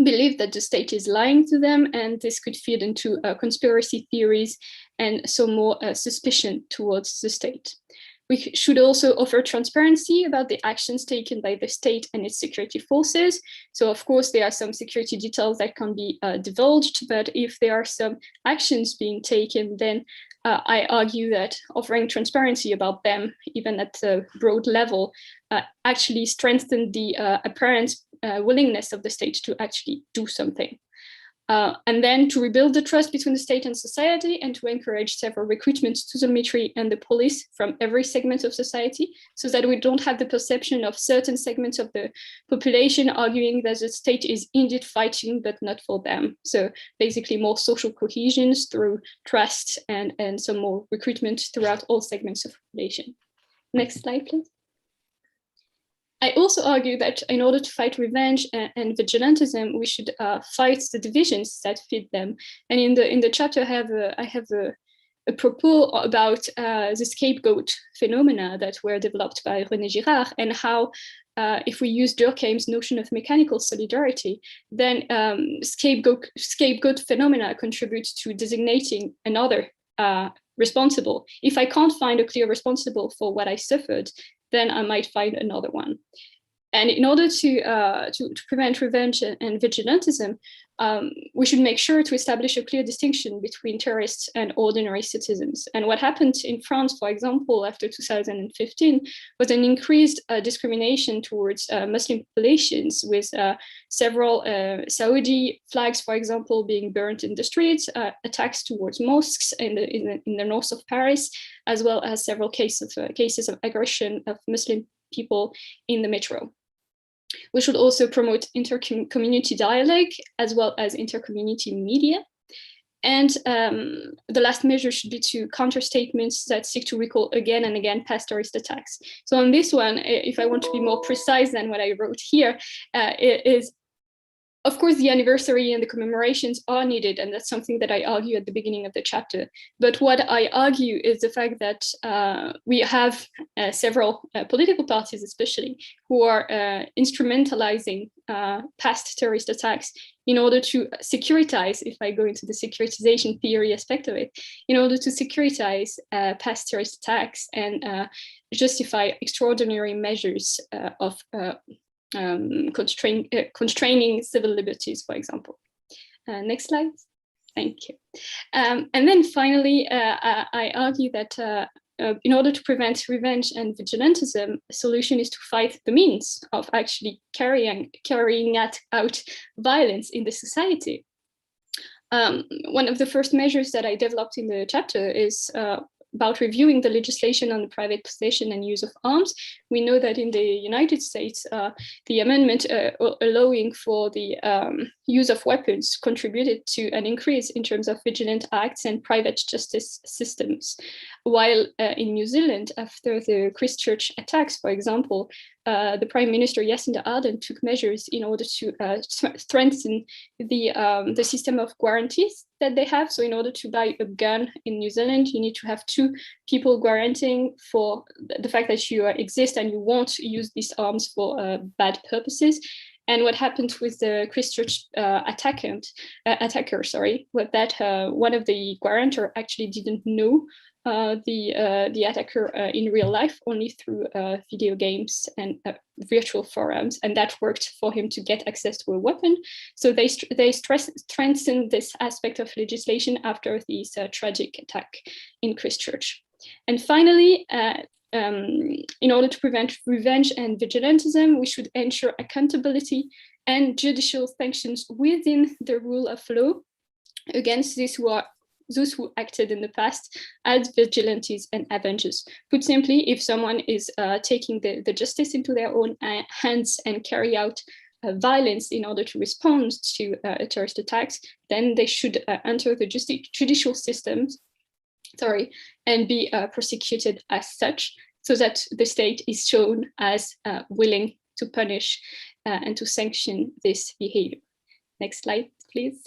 believe that the state is lying to them, and this could feed into conspiracy theories and so more suspicion towards the state. We should also offer transparency about the actions taken by the state and its security forces. So of course, there are some security details that can be divulged, but if there are some actions being taken, then I argue that offering transparency about them, even at a broad level, actually strengthen the apparent willingness of the state to actually do something. And then to rebuild the trust between the state and society, and to encourage several recruitments to the military and the police from every segment of society, so that we don't have the perception of certain segments of the population arguing that the state is indeed fighting, but not for them. So basically more social cohesion through trust and some more recruitment throughout all segments of the population. Next slide, please. I also argue that in order to fight revenge and vigilantism, we should fight the divisions that feed them. And in the chapter, I have a propos about the scapegoat phenomena that were developed by René Girard, and how if we use Durkheim's notion of mechanical solidarity, then scapegoat phenomena contributes to designating another responsible. If I can't find a clear responsible for what I suffered, then I might find another one. And in order to prevent revenge and vigilantism, we should make sure to establish a clear distinction between terrorists and ordinary citizens. And what happened in France, for example, after 2015, was an increased discrimination towards Muslim populations, with several Saudi flags, for example, being burnt in the streets, attacks towards mosques in the north of Paris, as well as several cases of aggression of Muslim people in the metro. We should also promote inter-community dialogue as well as inter-community media. And the last measure should be to counter statements that seek to recall again and again past terrorist attacks. So on this one, if I want to be more precise than what I wrote here, it is, of course, the anniversary and the commemorations are needed, and that's something that I argue at the beginning of the chapter. But what I argue is the fact that we have several political parties, especially, who are instrumentalizing past terrorist attacks in order to securitize, if I go into the securitization theory aspect of it, in order to securitize past terrorist attacks and justify extraordinary measures of constraining civil liberties, for example. Next slide. Thank you. And then finally, I argue that in order to prevent revenge and vigilantism, the solution is to fight the means of actually carrying out violence in the society. One of the first measures that I developed in the chapter is about reviewing the legislation on the private possession and use of arms. We know that in the United States, the amendment allowing for the use of weapons contributed to an increase in terms of vigilant acts and private justice systems. While in New Zealand, after the Christchurch attacks, for example, the Prime Minister Jacinda Ardern took measures in order to strengthen the system of guarantees that they have. So in order to buy a gun in New Zealand, you need to have 2 people guaranteeing for the fact that you exist and you won't use these arms for bad purposes. And what happened with the Christchurch attacker, was that one of the guarantor actually didn't know the attacker in real life, only through video games and virtual forums, and that worked for him to get access to a weapon. So they strengthened this aspect of legislation after this tragic attack in Christchurch. And finally, in order to prevent revenge and vigilantism, we should ensure accountability and judicial sanctions within the rule of law against those who acted in the past as vigilantes and avengers. Put simply, if someone is taking the justice into their own hands and carry out violence in order to respond to terrorist attacks, then they should enter the judicial systems, and be prosecuted as such, so that the state is shown as willing to punish and to sanction this behavior. Next slide, please.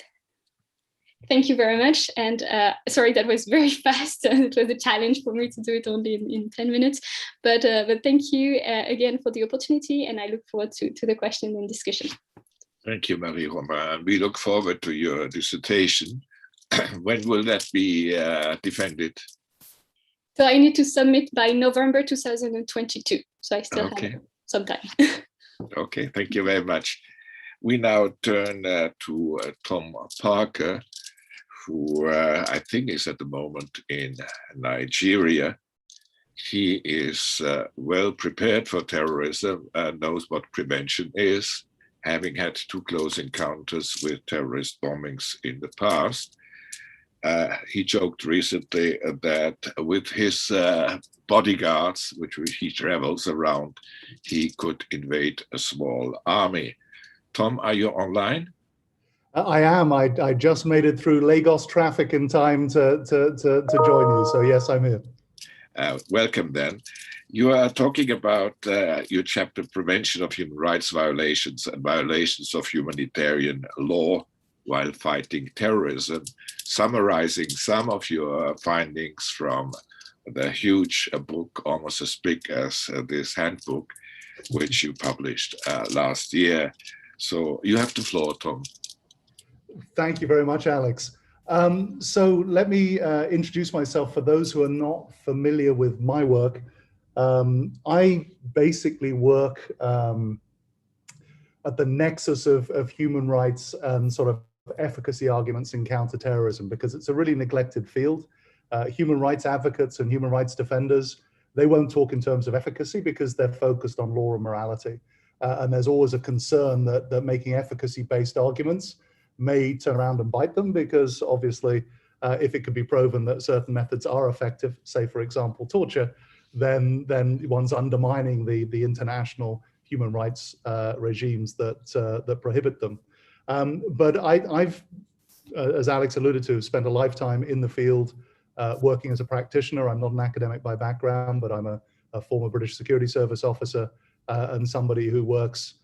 Thank you very much. And sorry, that was very fast. It was a challenge for me to do it only in 10 minutes. But thank you again for the opportunity, and I look forward to the question and discussion. Thank you, Marie-Romain. We look forward to your dissertation. When will that be defended? So I need to submit by November 2022. So I still have some time. Okay, thank you very much. We now turn to Tom Parker, who I think is at the moment in Nigeria. He is well prepared for terrorism and knows what prevention is, having had 2 close encounters with terrorist bombings in the past. He joked recently that with his bodyguards, which he travels around, he could invade a small army. Tom, are you online? I am. I just made it through Lagos traffic in time to join you. So yes, I'm here. Welcome then. You are talking about your chapter, Prevention of Human Rights Violations and Violations of Humanitarian Law while Fighting Terrorism, summarizing some of your findings from the huge book, almost as big as this handbook, which you published last year. So you have the floor, Tom. Thank you very much, Alex. So let me introduce myself for those who are not familiar with my work. I basically work at the nexus of human rights and sort of efficacy arguments in counterterrorism, because it's a really neglected field. Human rights advocates and human rights defenders, they won't talk in terms of efficacy because they're focused on law and morality. And there's always a concern that making efficacy-based arguments may turn around and bite them, because obviously if it could be proven that certain methods are effective, say for example torture, then one's undermining the international human rights regimes that prohibit them. But I've, as Alex alluded to, spent a lifetime in the field working as a practitioner. I'm not an academic by background, but I'm a former British Security Service officer and somebody who works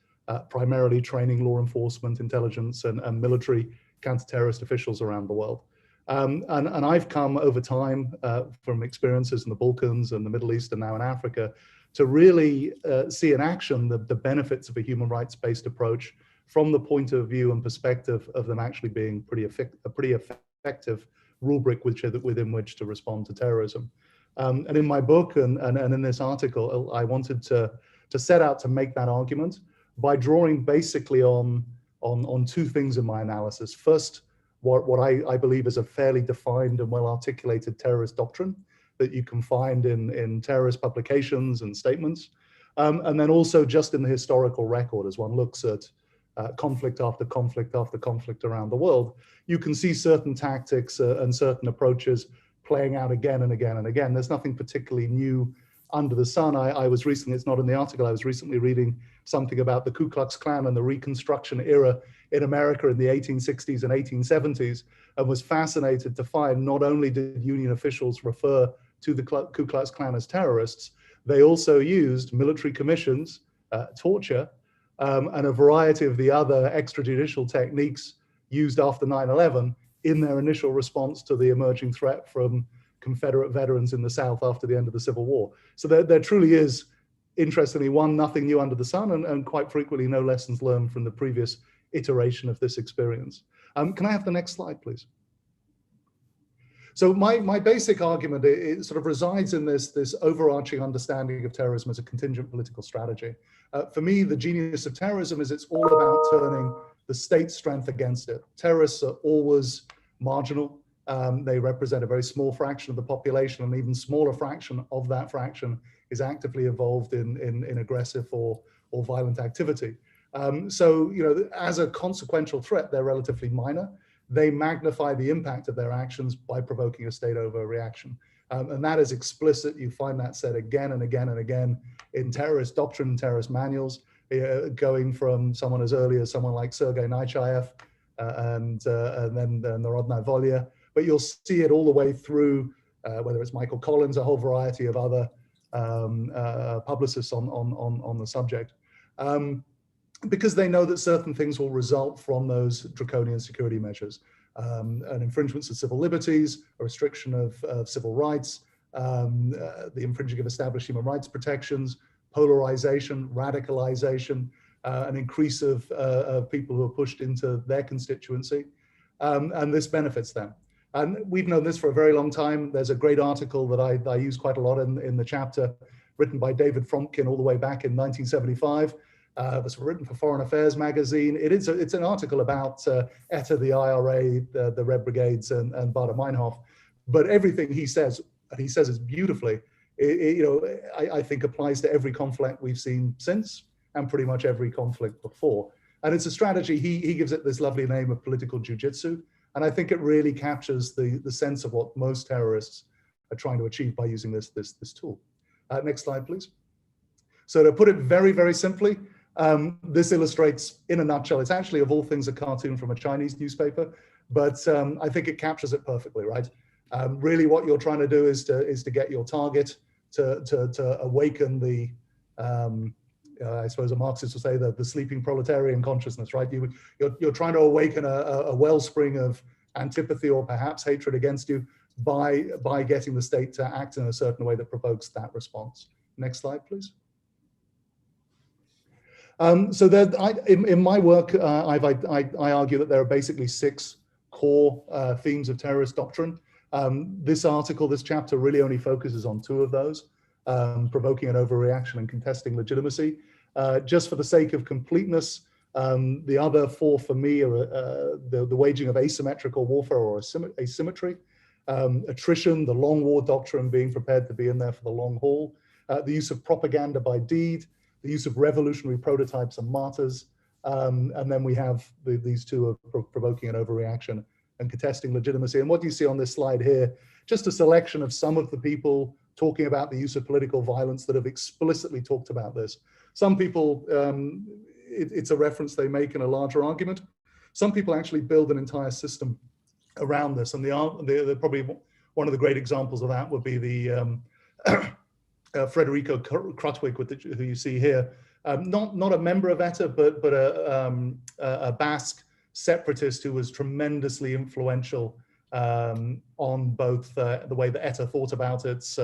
primarily training law enforcement, intelligence, and military counter-terrorist officials around the world. And I've come over time from experiences in the Balkans and the Middle East and now in Africa to really see in action the benefits of a human rights-based approach from the point of view and perspective of them actually being a pretty effective rubric within which to respond to terrorism. And in my book and in this article, I wanted to set out to make that argument by drawing basically on 2 things in my analysis. First, what I believe is a fairly defined and well-articulated terrorist doctrine that you can find in terrorist publications and statements. And then also just in the historical record, as one looks at conflict after conflict after conflict around the world, you can see certain tactics and certain approaches playing out again and again and again. There's nothing particularly new under the sun. I was recently, it's not in the article, I was recently reading something about the Ku Klux Klan and the Reconstruction era in America in the 1860s and 1870s, and was fascinated to find not only did Union officials refer to the Ku Klux Klan as terrorists, they also used military commissions, torture, and a variety of the other extrajudicial techniques used after 9/11 in their initial response to the emerging threat from Confederate veterans in the South after the end of the Civil War. So there truly is, interestingly, nothing new under the sun, and quite frequently no lessons learned from the previous iteration of this experience. Can I have the next slide, please? So my basic argument, it sort of resides in this overarching understanding of terrorism as a contingent political strategy. For me, the genius of terrorism is it's all about turning the state's strength against it. Terrorists are always marginal. They represent a very small fraction of the population, and an even smaller fraction of that fraction is actively involved in aggressive or violent activity. So, you know, as a consequential threat, they're relatively minor. They magnify the impact of their actions by provoking a state overreaction. And that is explicit. You find that said again and again and again in terrorist doctrine and terrorist manuals, going from someone as early as someone like Sergei Nechayev and then Narodnaya Volya. But you'll see it all the way through, whether it's Michael Collins, a whole variety of other publicists on the subject. Because they know that certain things will result from those draconian security measures. An infringement of civil liberties, a restriction of civil rights, the infringing of established human rights protections, polarization, radicalization, an increase of people who are pushed into their constituency, and this benefits them. And we've known this for a very long time. There's a great article that I use quite a lot in the chapter, written by David Fromkin all the way back in 1975. It was written for Foreign Affairs magazine. It's an article about ETA, the IRA, the Red Brigades, and Baader Meinhof. But everything he says, and he says it beautifully, I think applies to every conflict we've seen since, and pretty much every conflict before. And it's a strategy, he gives it this lovely name of political jujitsu. And I think it really captures the sense of what most terrorists are trying to achieve by using this tool. Next slide, please. So to put it very, very simply, this illustrates, in a nutshell, it's actually of all things a cartoon from a Chinese newspaper, but I think it captures it perfectly, right? Really what you're trying to do is to get your target to awaken the, I suppose a Marxist would say the sleeping proletarian consciousness, right? You're trying to awaken a wellspring of antipathy or perhaps hatred against you by getting the state to act in a certain way that provokes that response. Next slide, please. So in my work, I argue that there are basically 6 core themes of terrorist doctrine. This article, this chapter really only focuses on 2 of those, provoking an overreaction and contesting legitimacy. Just for the sake of completeness, the other 4 for me are the waging of asymmetrical warfare or asymmetry, attrition, the long war doctrine, being prepared to be in there for the long haul, the use of propaganda by deed, the use of revolutionary prototypes and martyrs, and then we have these 2 of provoking an overreaction and contesting legitimacy. And what you see on this slide here, just a selection of some of the people talking about the use of political violence that have explicitly talked about this. Some people, it's a reference they make in a larger argument. Some people actually build an entire system around this. And the probably one of the great examples of that would be the Federico Krutwig, who you see here, not a member of ETA, but a Basque separatist who was tremendously influential on both the way that ETA thought about its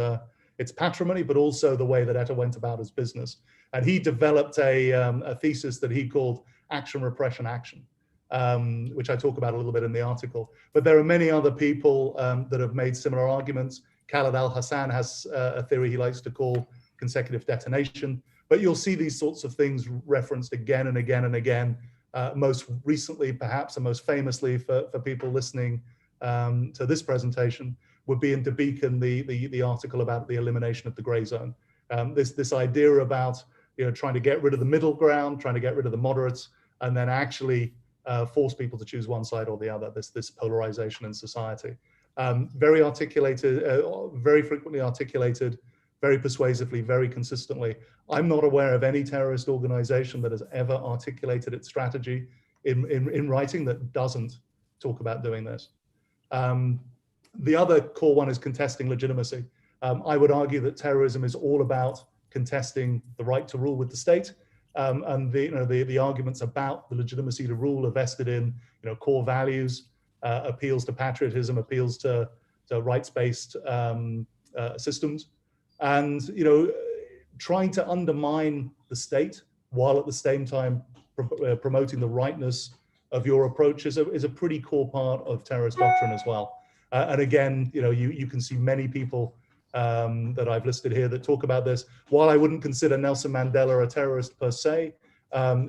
patrimony, but also the way that ETA went about its business. And he developed a thesis that he called action, repression, action, which I talk about a little bit in the article. But there are many other people that have made similar arguments. Khaled al-Hassan has a theory he likes to call consecutive detonation. But you'll see these sorts of things referenced again and again and again. Most recently, perhaps, and most famously for people listening to this presentation, would be in De Beacon, the article about the elimination of the gray zone. This idea about trying to get rid of the middle ground, trying to get rid of the moderates, and then actually force people to choose one side or the other. This polarization in society. Very articulated, very frequently articulated, very persuasively, very consistently. I'm not aware of any terrorist organization that has ever articulated its strategy in writing that doesn't talk about doing this. The other core one is contesting legitimacy. I would argue that terrorism is all about contesting the right to rule with the state, and the arguments about the legitimacy to rule are vested in core values, appeals to patriotism, appeals to rights-based systems, and trying to undermine the state while at the same time promoting the rightness of your approach is a pretty core part of terrorist doctrine as well. And again, you can see many people that I've listed here that talk about this. While I wouldn't consider Nelson Mandela a terrorist per se,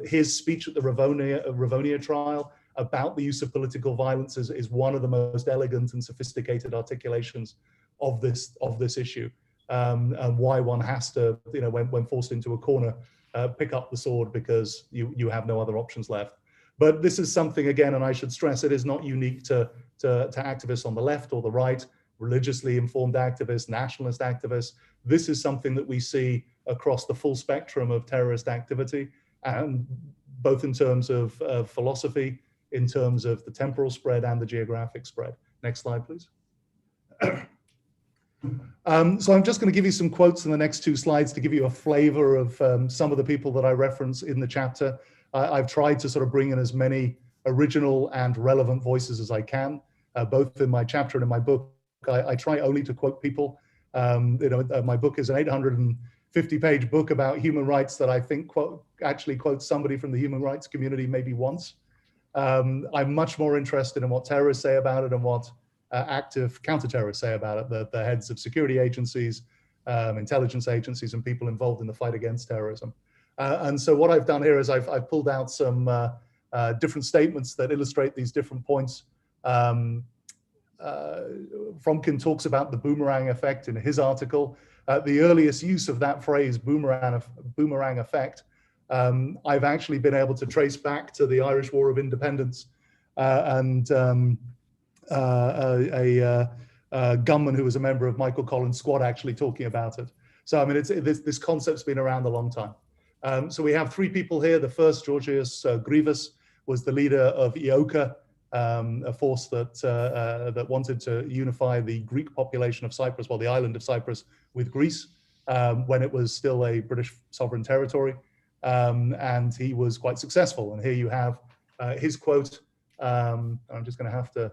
his speech at the Rivonia trial about the use of political violence is one of the most elegant and sophisticated articulations of this issue, and why one has to, when forced into a corner, pick up the sword because you have no other options left. But this is something, again, and I should stress, it is not unique to activists on the left or the right, religiously informed activists, nationalist activists. This is something that we see across the full spectrum of terrorist activity, and both in terms of philosophy, in terms of the temporal spread and the geographic spread. Next slide, please. So I'm just going to give you some quotes in the next two slides to give you a flavor of some of the people that I reference in the chapter. I've tried to sort of bring in as many original and relevant voices as I can, both in my chapter and in my book. I try only to quote people. My book is an 850-page book about human rights that I think actually quotes somebody from the human rights community maybe once. I'm much more interested in what terrorists say about it and what active counter-terrorists say about it, the heads of security agencies, intelligence agencies, and people involved in the fight against terrorism. And so what I've done here is I've pulled out some different statements that illustrate these different points. Fromkin talks about the boomerang effect in his article. The earliest use of that phrase, boomerang effect, I've actually been able to trace back to the Irish War of Independence and a gunman who was a member of Michael Collins' squad actually talking about it. So I mean, this concept's been around a long time. So we have three people here. The first, Georgios Grivas, was the leader of IOCA, a force that wanted to unify the Greek population of Cyprus, well, the island of Cyprus, with Greece when it was still a British sovereign territory. And he was quite successful. And here you have his quote. I'm just going to have to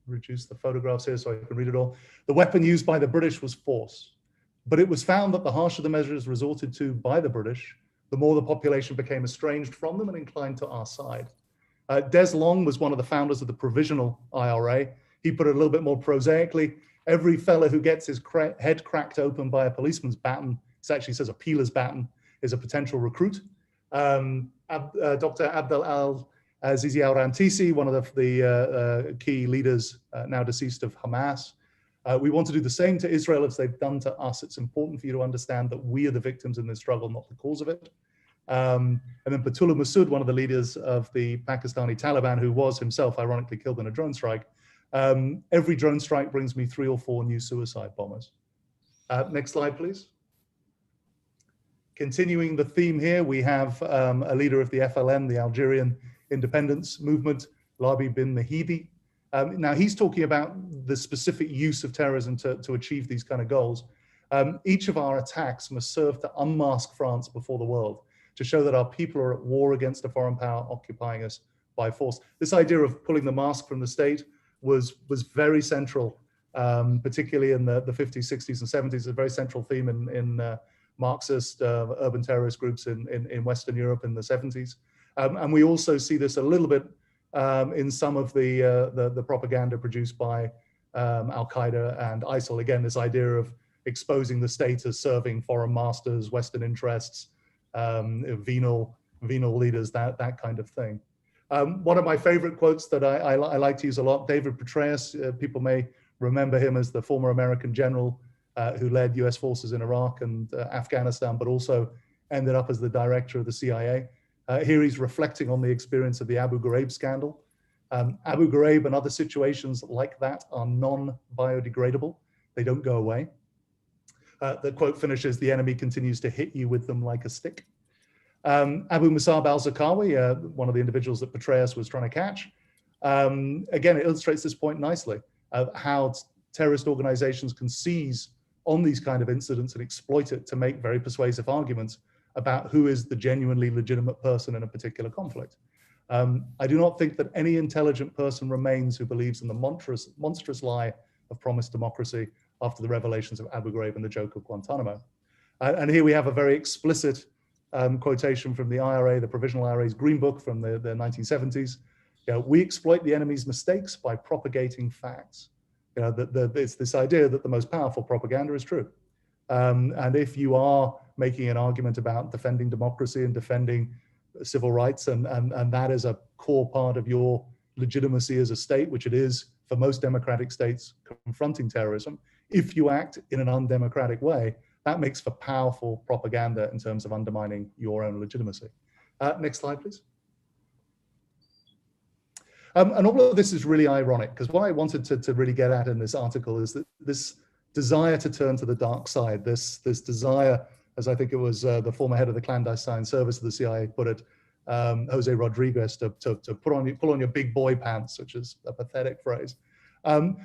reduce the photographs here so I can read it all. The weapon used by the British was force, but it was found that the harsher the measures resorted to by the British, the more the population became estranged from them and inclined to our side. Des Long was one of the founders of the Provisional IRA. He put it a little bit more prosaically. Every fella who gets his head cracked open by a policeman's baton, it actually says a peeler's baton, is a potential recruit. Dr. Abdel Al-Azizi Al-Rantisi, one of the key leaders now deceased of Hamas. We want to do the same to Israel as they've done to us. It's important for you to understand that we are the victims in this struggle, not the cause of it. And then Patullah Masood, one of the leaders of the Pakistani Taliban, who was himself ironically killed in a drone strike. Every drone strike brings me 3 or 4 new suicide bombers. Next slide, please. Continuing the theme here, we have a leader of the FLN, the Algerian independence movement, Labi bin Mahidi. Now he's talking about the specific use of terrorism to achieve these kind of goals. Each of our attacks must serve to unmask France before the world, to show that our people are at war against a foreign power occupying us by force. This idea of pulling the mask from the state was very central, particularly in the 50s, 60s, and 70s, a very central theme in Marxist urban terrorist groups in Western Europe in the 70s. And we also see this a little bit in some of the propaganda produced by Al-Qaeda and ISIL. Again, this idea of exposing the state as serving foreign masters, Western interests, venal leaders, that kind of thing. One of my favorite quotes that I like to use a lot, David Petraeus, people may remember him as the former American general who led US forces in Iraq and Afghanistan, but also ended up as the director of the CIA. Here he's reflecting on the experience of the Abu Ghraib scandal. Abu Ghraib and other situations like that are non-biodegradable. They don't go away. The quote finishes, "The enemy continues to hit you with them like a stick." Abu Musab al-Zarqawi, one of the individuals that Petraeus was trying to catch, again, it illustrates this point nicely, of how terrorist organizations can seize on these kind of incidents and exploit it to make very persuasive arguments about who is the genuinely legitimate person in a particular conflict. I do not think that any intelligent person remains who believes in the monstrous lie of promised democracy after the revelations of Abu Ghraib and the joke of Guantanamo. And here we have a very explicit quotation from the IRA, the Provisional IRA's Green Book from the 1970s. You know, we exploit the enemy's mistakes by propagating facts. You know, it's this idea that the most powerful propaganda is true. And if you are making an argument about defending democracy and defending civil rights, and that is a core part of your legitimacy as a state, which it is for most democratic states confronting terrorism, if you act in an undemocratic way, that makes for powerful propaganda in terms of undermining your own legitimacy. Next slide, please. And all of this is really ironic, because what I wanted to really get at in this article is that this desire to turn to the dark side, this desire, as I think it was the former head of the clandestine service of the CIA put it, Jose Rodriguez, to pull on your big boy pants, which is a pathetic phrase.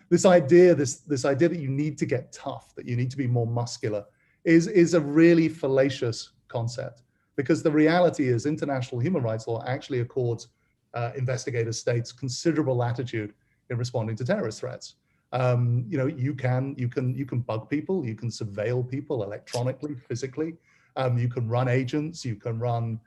This idea that you need to get tough, that you need to be more muscular, is a really fallacious concept, because the reality is international human rights law actually accords investigator states considerable latitude in responding to terrorist threats. You know, you can bug people, you can surveil people electronically, physically. You can run agents, you can run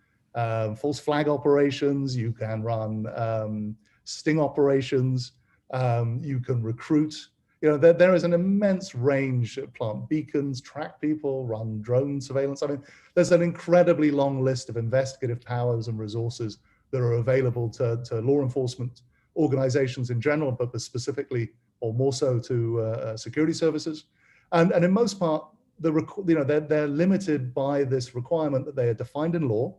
false flag operations, you can run sting operations, you can recruit. You know, there is an immense range of plant beacons, track people, run drone surveillance. I mean, there's an incredibly long list of investigative powers and resources that are available to law enforcement organizations in general, but specifically, or more so, to security services. And in most part, they're limited by this requirement that they are defined in law,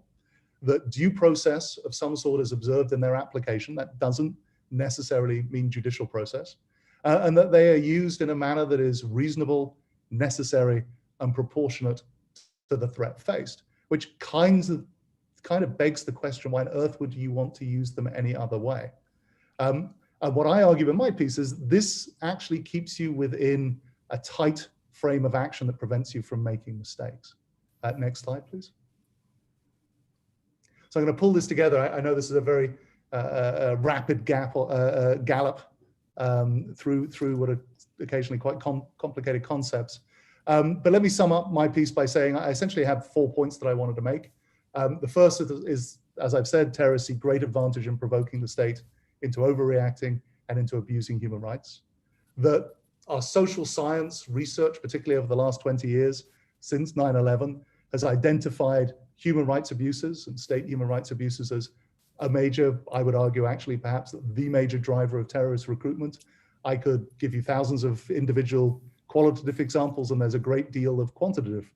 that due process of some sort is observed in their application. That doesn't necessarily mean judicial process. And that they are used in a manner that is reasonable, necessary, and proportionate to the threat faced, which kind of begs the question, why on earth would you want to use them any other way? And what I argue in my piece is this actually keeps you within a tight frame of action that prevents you from making mistakes. Next slide, please. So I'm going to pull this together. I know this is a very rapid gallop through what are occasionally quite complicated concepts. But let me sum up my piece by saying I essentially have 4 points that I wanted to make. The first is, as I've said, terrorists see great advantage in provoking the state into overreacting and into abusing human rights. That our social science research, particularly over the last 20 years, since 9/11, has identified human rights abuses and state human rights abuses as a major, I would argue actually perhaps the major driver of terrorist recruitment. I could give you thousands of individual qualitative examples, and there's a great deal of quantitative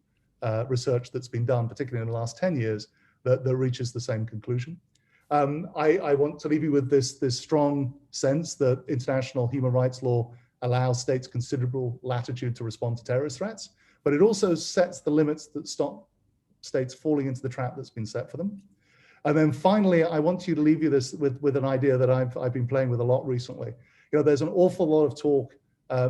research that's been done, particularly in the last 10 years, that reaches the same conclusion. I want to leave you with this strong sense that international human rights law allows states considerable latitude to respond to terrorist threats, but it also sets the limits that stop states falling into the trap that's been set for them. And then finally, I want you to leave you with an idea that I've been playing with a lot recently. You know, there's an awful lot of talk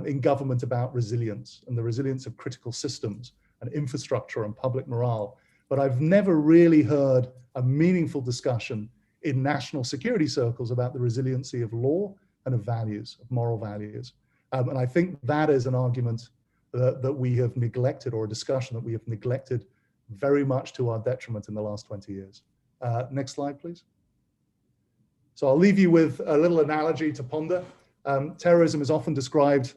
in government about resilience and the resilience of critical systems and infrastructure and public morale. But I've never really heard a meaningful discussion in national security circles about the resiliency of law and of values, of moral values. And I think that is an argument that we have neglected, or a discussion that we have neglected very much to our detriment in the last 20 years. Next slide, please. So I'll leave you with a little analogy to ponder. Terrorism is often described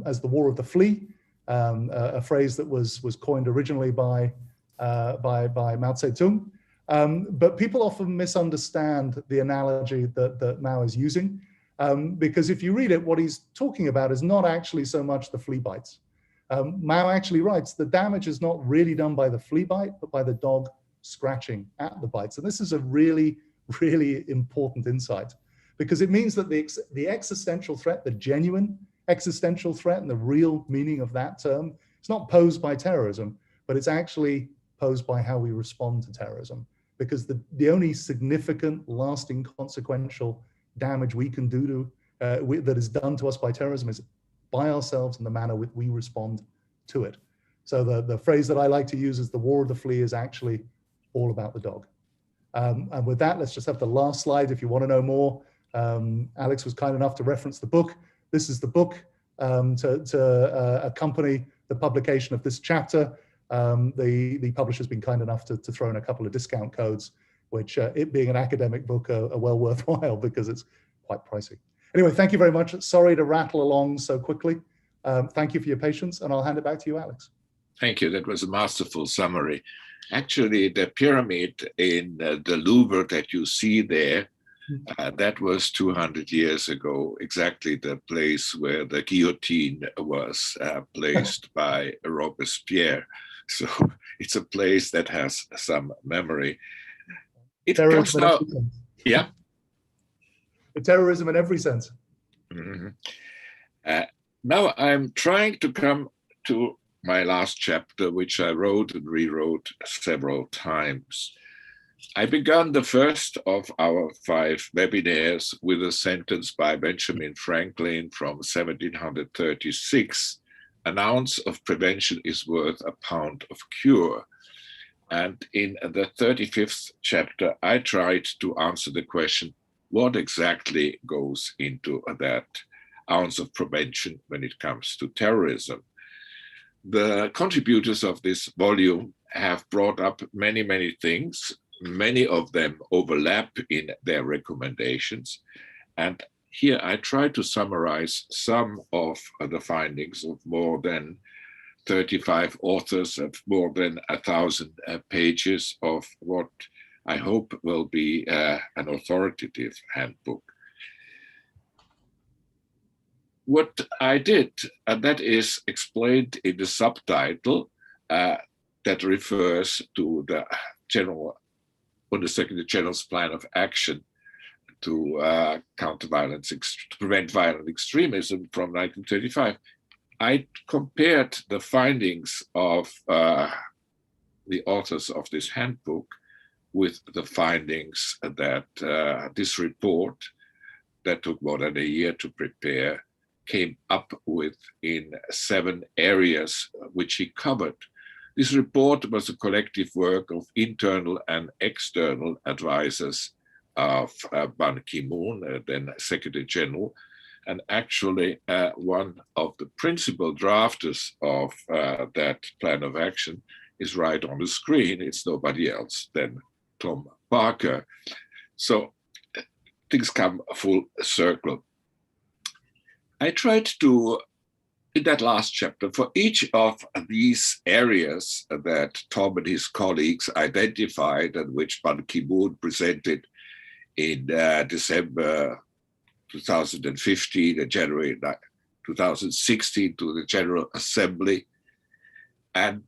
as the war of the flea, a phrase that was coined originally by Mao Zedong. But people often misunderstand the analogy that Mao is using, because if you read it, what he's talking about is not actually so much the flea bites. Mao actually writes, the damage is not really done by the flea bite, but by the dog scratching at the bites. And this is a really, really important insight, because it means that the existential threat, the genuine existential threat, and the real meaning of that term, it's not posed by terrorism, but it's actually posed by how we respond to terrorism. Because the only significant, lasting, consequential damage we can do that is done to us by terrorism is by ourselves and the manner we respond to it. So the phrase that I like to use is the war of the flea is actually all about the dog. And with that, let's just have the last slide if you want to know more. Alex was kind enough to reference the book. This is the book to accompany the publication of this chapter. The publisher's been kind enough to throw in a couple of discount codes, which it being an academic book are well worthwhile because it's quite pricey. Anyway, thank you very much. Sorry to rattle along so quickly. Thank you for your patience, and I'll hand it back to you, Alex. Thank you. That was a masterful summary. Actually, the pyramid in the Louvre that you see there, that was 200 years ago, exactly the place where the guillotine was placed by Robespierre. So it's a place that has some memory. It comes now, yeah. Terrorism in every sense. Mm-hmm. Now I'm trying to come to my last chapter, which I wrote and rewrote several times. I began the first of our 5 webinars with a sentence by Benjamin Franklin from 1736, "An ounce of prevention is worth a pound of cure." And in the 35th chapter, I tried to answer the question, what exactly goes into that ounce of prevention when it comes to terrorism? The contributors of this volume have brought up many, many things. Many of them overlap in their recommendations. And here I try to summarize some of the findings of more than 35 authors of more than 1,000 pages of what I hope will be an authoritative handbook. What I did, and that is explained in the subtitle that refers to the general, Bundessekretary General's plan of action to counter violence, to prevent violent extremism from 1935. I compared the findings of the authors of this handbook with the findings that this report, that took more than a year to prepare, came up with in 7 areas which he covered. This report was a collective work of internal and external advisors of Ban Ki-moon, then Secretary General, and actually one of the principal drafters of that plan of action is right on the screen. It's nobody else than Tom Parker. So things come full circle. I tried to, in that last chapter, for each of these areas that Tom and his colleagues identified and which Ban Ki-moon presented in December 2015 and January 2016 to the General Assembly, and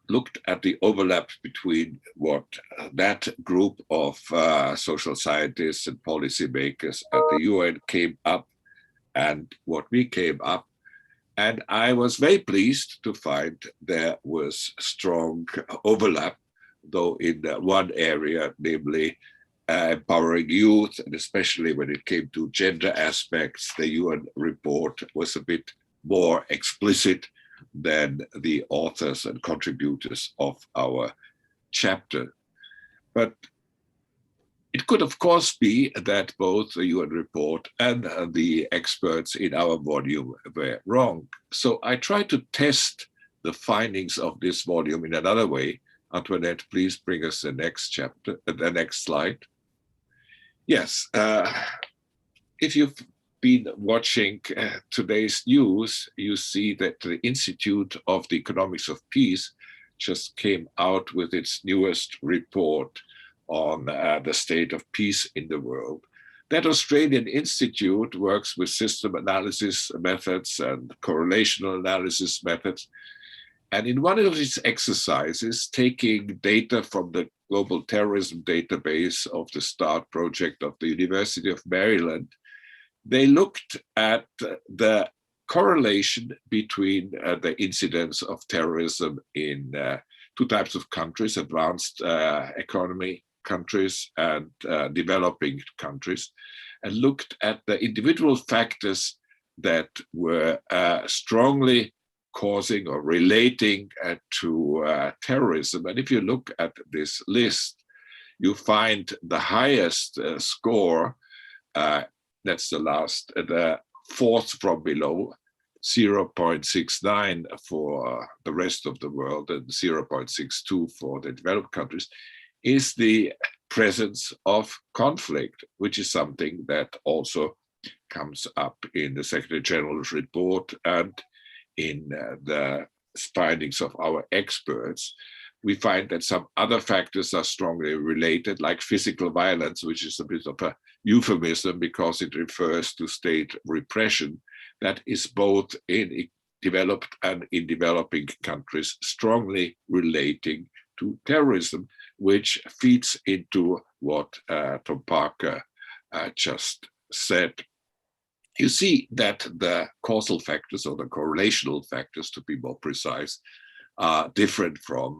looked at the overlap between what that group of social scientists and policymakers at the UN came up and what we came up. And I was very pleased to find there was strong overlap, though in one area, namely empowering youth, and especially when it came to gender aspects, the UN report was a bit more explicit than the authors and contributors of our chapter. But it could, of course, be that both the UN report and the experts in our volume were wrong. So I tried to test the findings of this volume in another way. Antoinette, please bring us the next chapter, the next slide. Yes, if you've been watching today's news, you see that the Institute of the Economics of Peace just came out with its newest report on the state of peace in the world. That Australian institute works with system analysis methods and correlational analysis methods. And in one of its exercises, taking data from the Global Terrorism Database of the START project of the University of Maryland, they looked at the correlation between the incidence of terrorism in 2 types of countries, advanced economy countries and developing countries, and looked at the individual factors that were strongly causing or relating to terrorism. And if you look at this list, you find the highest score, that's the 4th from below, 0.69 for the rest of the world and 0.62 for the developed countries, is the presence of conflict, which is something that also comes up in the Secretary General's report and in the findings of our experts. We find that some other factors are strongly related, like physical violence, which is a bit of a euphemism because it refers to state repression that is both in developed and in developing countries strongly relating to terrorism, which feeds into what Tom Parker just said. You see that the causal factors, or the correlational factors to be more precise, are different from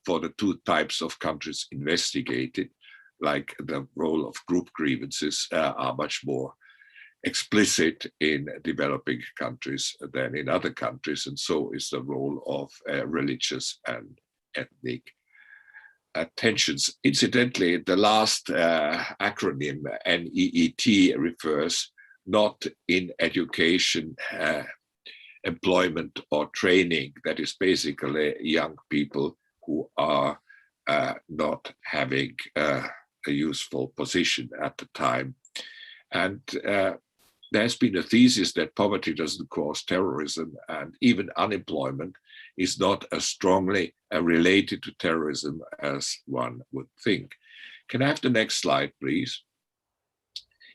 for the two types of countries investigated, like the role of group grievances are much more explicit in developing countries than in other countries, and so is the role of religious and ethnic tensions. Incidentally, the last acronym, NEET, refers not in education, employment, or training. That is basically young people who are not having a useful position at the time. And there's been a thesis that poverty doesn't cause terrorism, and even unemployment is not as strongly related to terrorism as one would think. Can I have the next slide, please?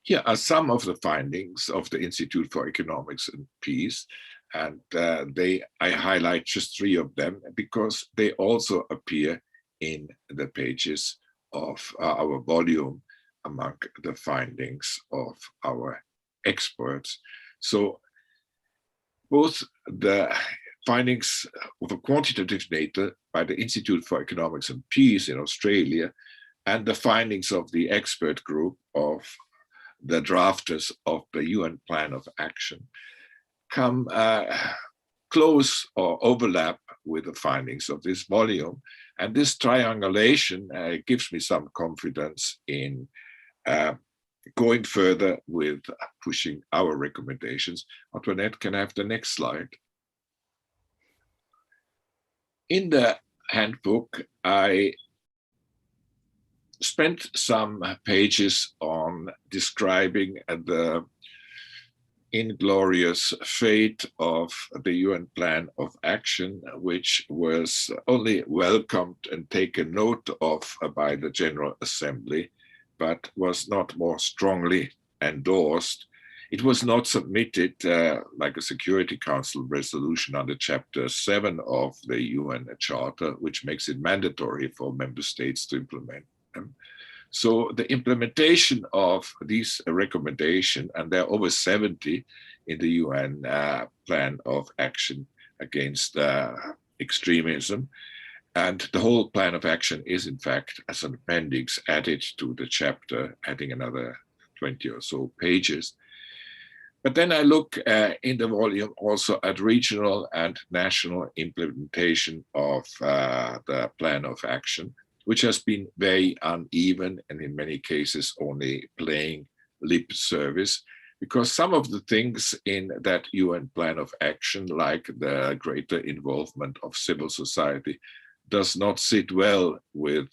Here are some of the findings of the Institute for Economics and Peace, and I highlight just 3 of them because they also appear in the pages of our volume among the findings of our experts. So both the findings of a quantitative nature by the Institute for Economics and Peace in Australia and the findings of the expert group of the drafters of the UN Plan of Action come close or overlap with the findings of this volume. And this triangulation gives me some confidence in going further with pushing our recommendations. Antoinette, can I have the next slide? In the handbook, I spent some pages on describing the inglorious fate of the UN Plan of Action, which was only welcomed and taken note of by the General Assembly, but was not more strongly endorsed. It was not submitted like a Security Council resolution under Chapter 7 of the UN Charter, which makes it mandatory for member states to implement them. So the implementation of these recommendations, and there are over 70 in the UN Plan of Action against extremism, and the whole plan of action is in fact as an appendix added to the chapter, adding another 20 or so pages. But then I look in the volume also at regional and national implementation of the plan of action, which has been very uneven and in many cases only playing lip service, because some of the things in that UN plan of action, like the greater involvement of civil society, does not sit well with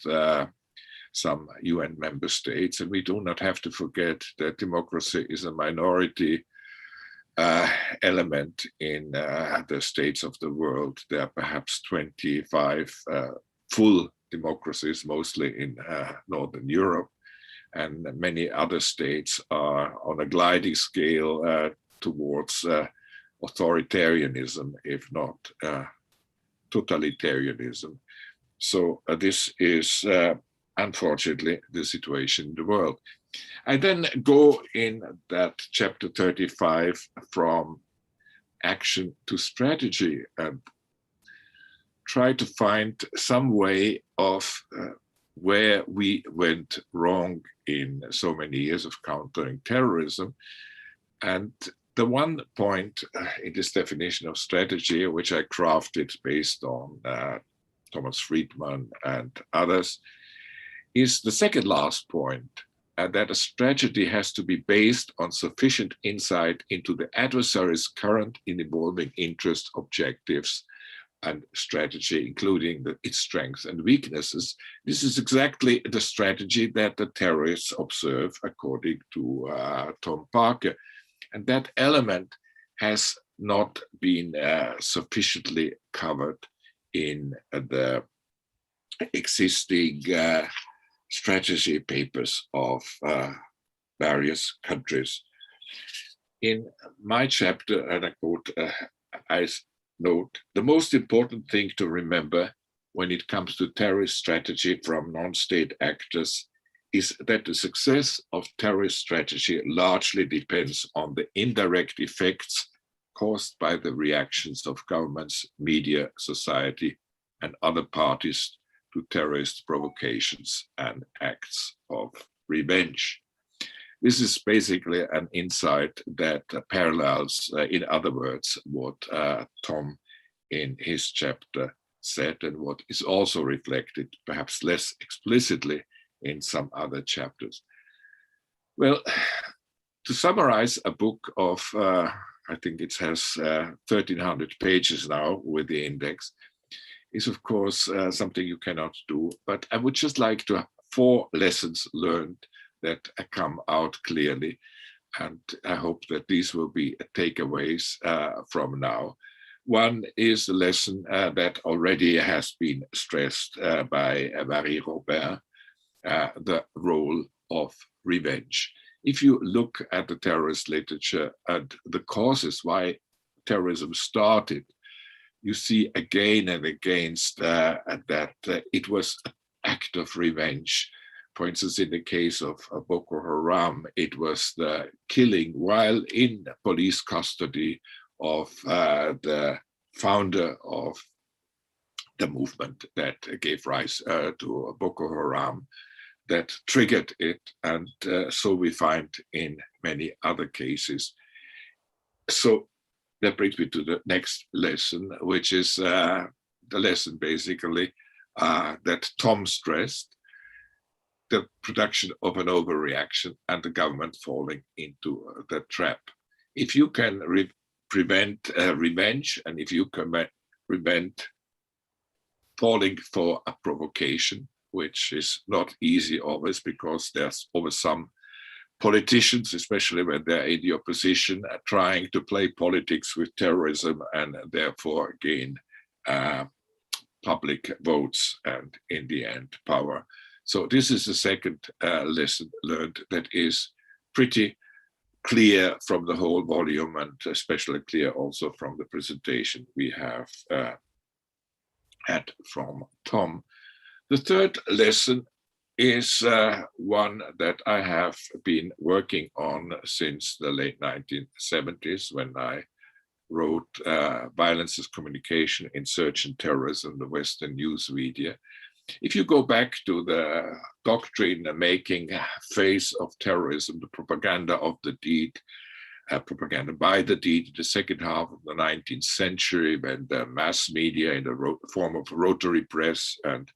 some UN member states. And we do not have to forget that democracy is a minority element in the states of the world. There are perhaps 25 full democracies, mostly in Northern Europe, and many other states are on a gliding scale towards authoritarianism, if not totalitarianism. So this is unfortunately the situation in the world. I then go in that chapter 35 from action to strategy and try to find some way of where we went wrong in so many years of countering terrorism. And the one point in this definition of strategy, which I crafted based on Thomas Friedman and others, is the second last point, that a strategy has to be based on sufficient insight into the adversary's current and evolving interest, objectives, and strategy, including its strengths and weaknesses. This is exactly the strategy that the terrorists observe, according to Tom Parker. And that element has not been sufficiently covered in the existing strategy papers of various countries. In my chapter, and I quote, I note, the most important thing to remember when it comes to terrorist strategy from non-state actors is that the success of terrorist strategy largely depends on the indirect effects caused by the reactions of governments, media, society, and other parties to terrorist provocations and acts of revenge. This is basically an insight that parallels, in other words, what Tom in his chapter said, and what is also reflected, perhaps less explicitly, in some other chapters. Well, to summarize a book of, I think it has 1,300 pages now with the index, is of course something you cannot do, but I would just like to have 4 lessons learned that come out clearly. And I hope that these will be takeaways from now. One is the lesson that already has been stressed by Marie-Robert, the role of revenge. If you look at the terrorist literature and the causes why terrorism started, you see again and again that it was an act of revenge. For instance, in the case of Boko Haram, it was the killing while in police custody of the founder of the movement that gave rise to Boko Haram that triggered it. And so we find in many other cases. So that brings me to the next lesson, which is the lesson basically that Tom stressed, the production of an overreaction and the government falling into the trap. If you can prevent revenge, and if you can prevent falling for a provocation, which is not easy always, because there's always some politicians, especially when they're in the opposition, are trying to play politics with terrorism and therefore gain public votes and in the end power. So this is the second lesson learned that is pretty clear from the whole volume, and especially clear also from the presentation we have had from Tom. The third lesson is one that I have been working on since the late 1970s, when I wrote Violence as Communication, Insurgent Terrorism, the Western News Media. If you go back to the doctrine-making phase of terrorism, the propaganda of the deed, propaganda by the deed, in the second half of the 19th century, when the mass media in the form of rotary press and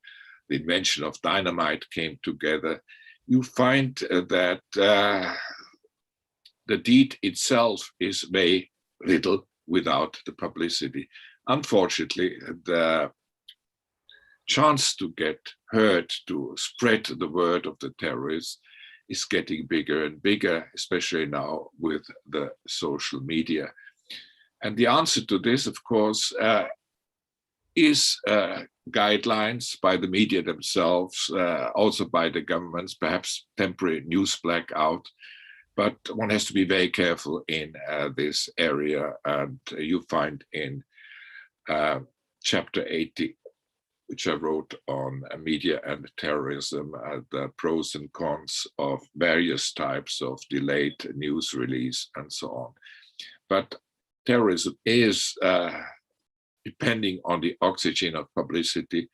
the invention of dynamite came together, you find that the deed itself is very little without the publicity. Unfortunately, the chance to get heard, to spread the word of the terrorists, is getting bigger and bigger, especially now with the social media. And the answer to this, of course, is guidelines by the media themselves, also by the governments, perhaps temporary news blackout. But one has to be very careful in this area. And you find in chapter 80, which I wrote on media and terrorism, the pros and cons of various types of delayed news release and so on. But terrorism is, depending on the oxygen of publicity,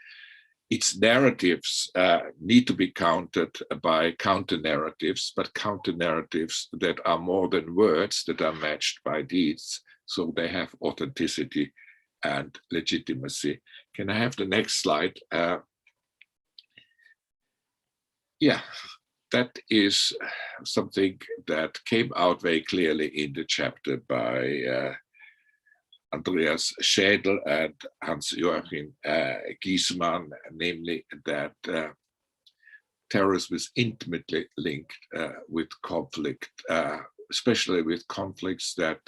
its narratives need to be countered by counter-narratives, but counter-narratives that are more than words, that are matched by deeds, so they have authenticity and legitimacy. Can I have the next slide? Yeah, that is something that came out very clearly in the chapter by Andreas Schädel and Hans-Joachim Giesmann, namely that terrorism is intimately linked with conflict, especially with conflicts that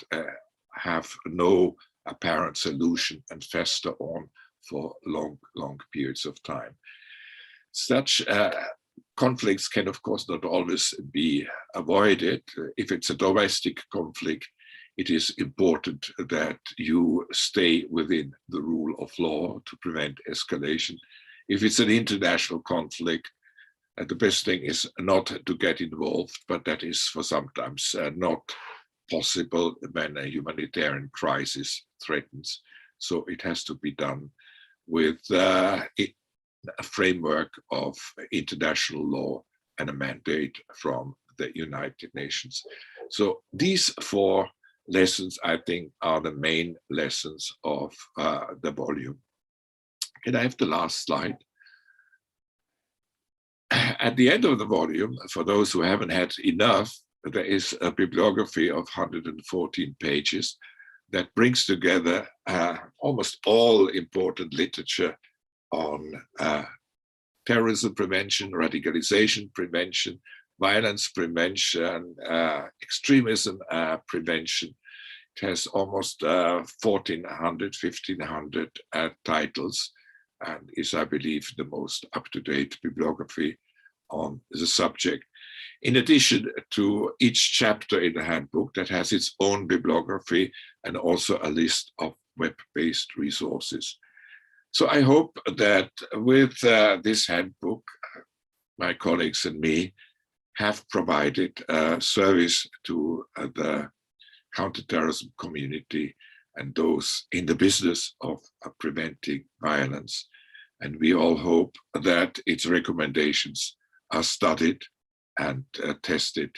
have no apparent solution and fester on for long periods of time. Such conflicts can, of course, not always be avoided. If it's a domestic conflict, it is important that you stay within the rule of law to prevent escalation. If it's an international conflict, the best thing is not to get involved, but that is for sometimes not possible when a humanitarian crisis threatens. So it has to be done with a framework of international law and a mandate from the United Nations. So these four lessons, I think, are the main lessons of the volume. Can I have the last slide? At the end of the volume, for those who haven't had enough, there is a bibliography of 114 pages that brings together almost all important literature on terrorism prevention, radicalization prevention, violence prevention, extremism prevention. It has almost 1,400, 1,500 titles, and is, I believe, the most up-to-date bibliography on the subject. In addition to each chapter in the handbook that has its own bibliography and also a list of web-based resources. So I hope that with this handbook, my colleagues and me have provided service to the counterterrorism community and those in the business of preventing violence. And we all hope that its recommendations are studied and tested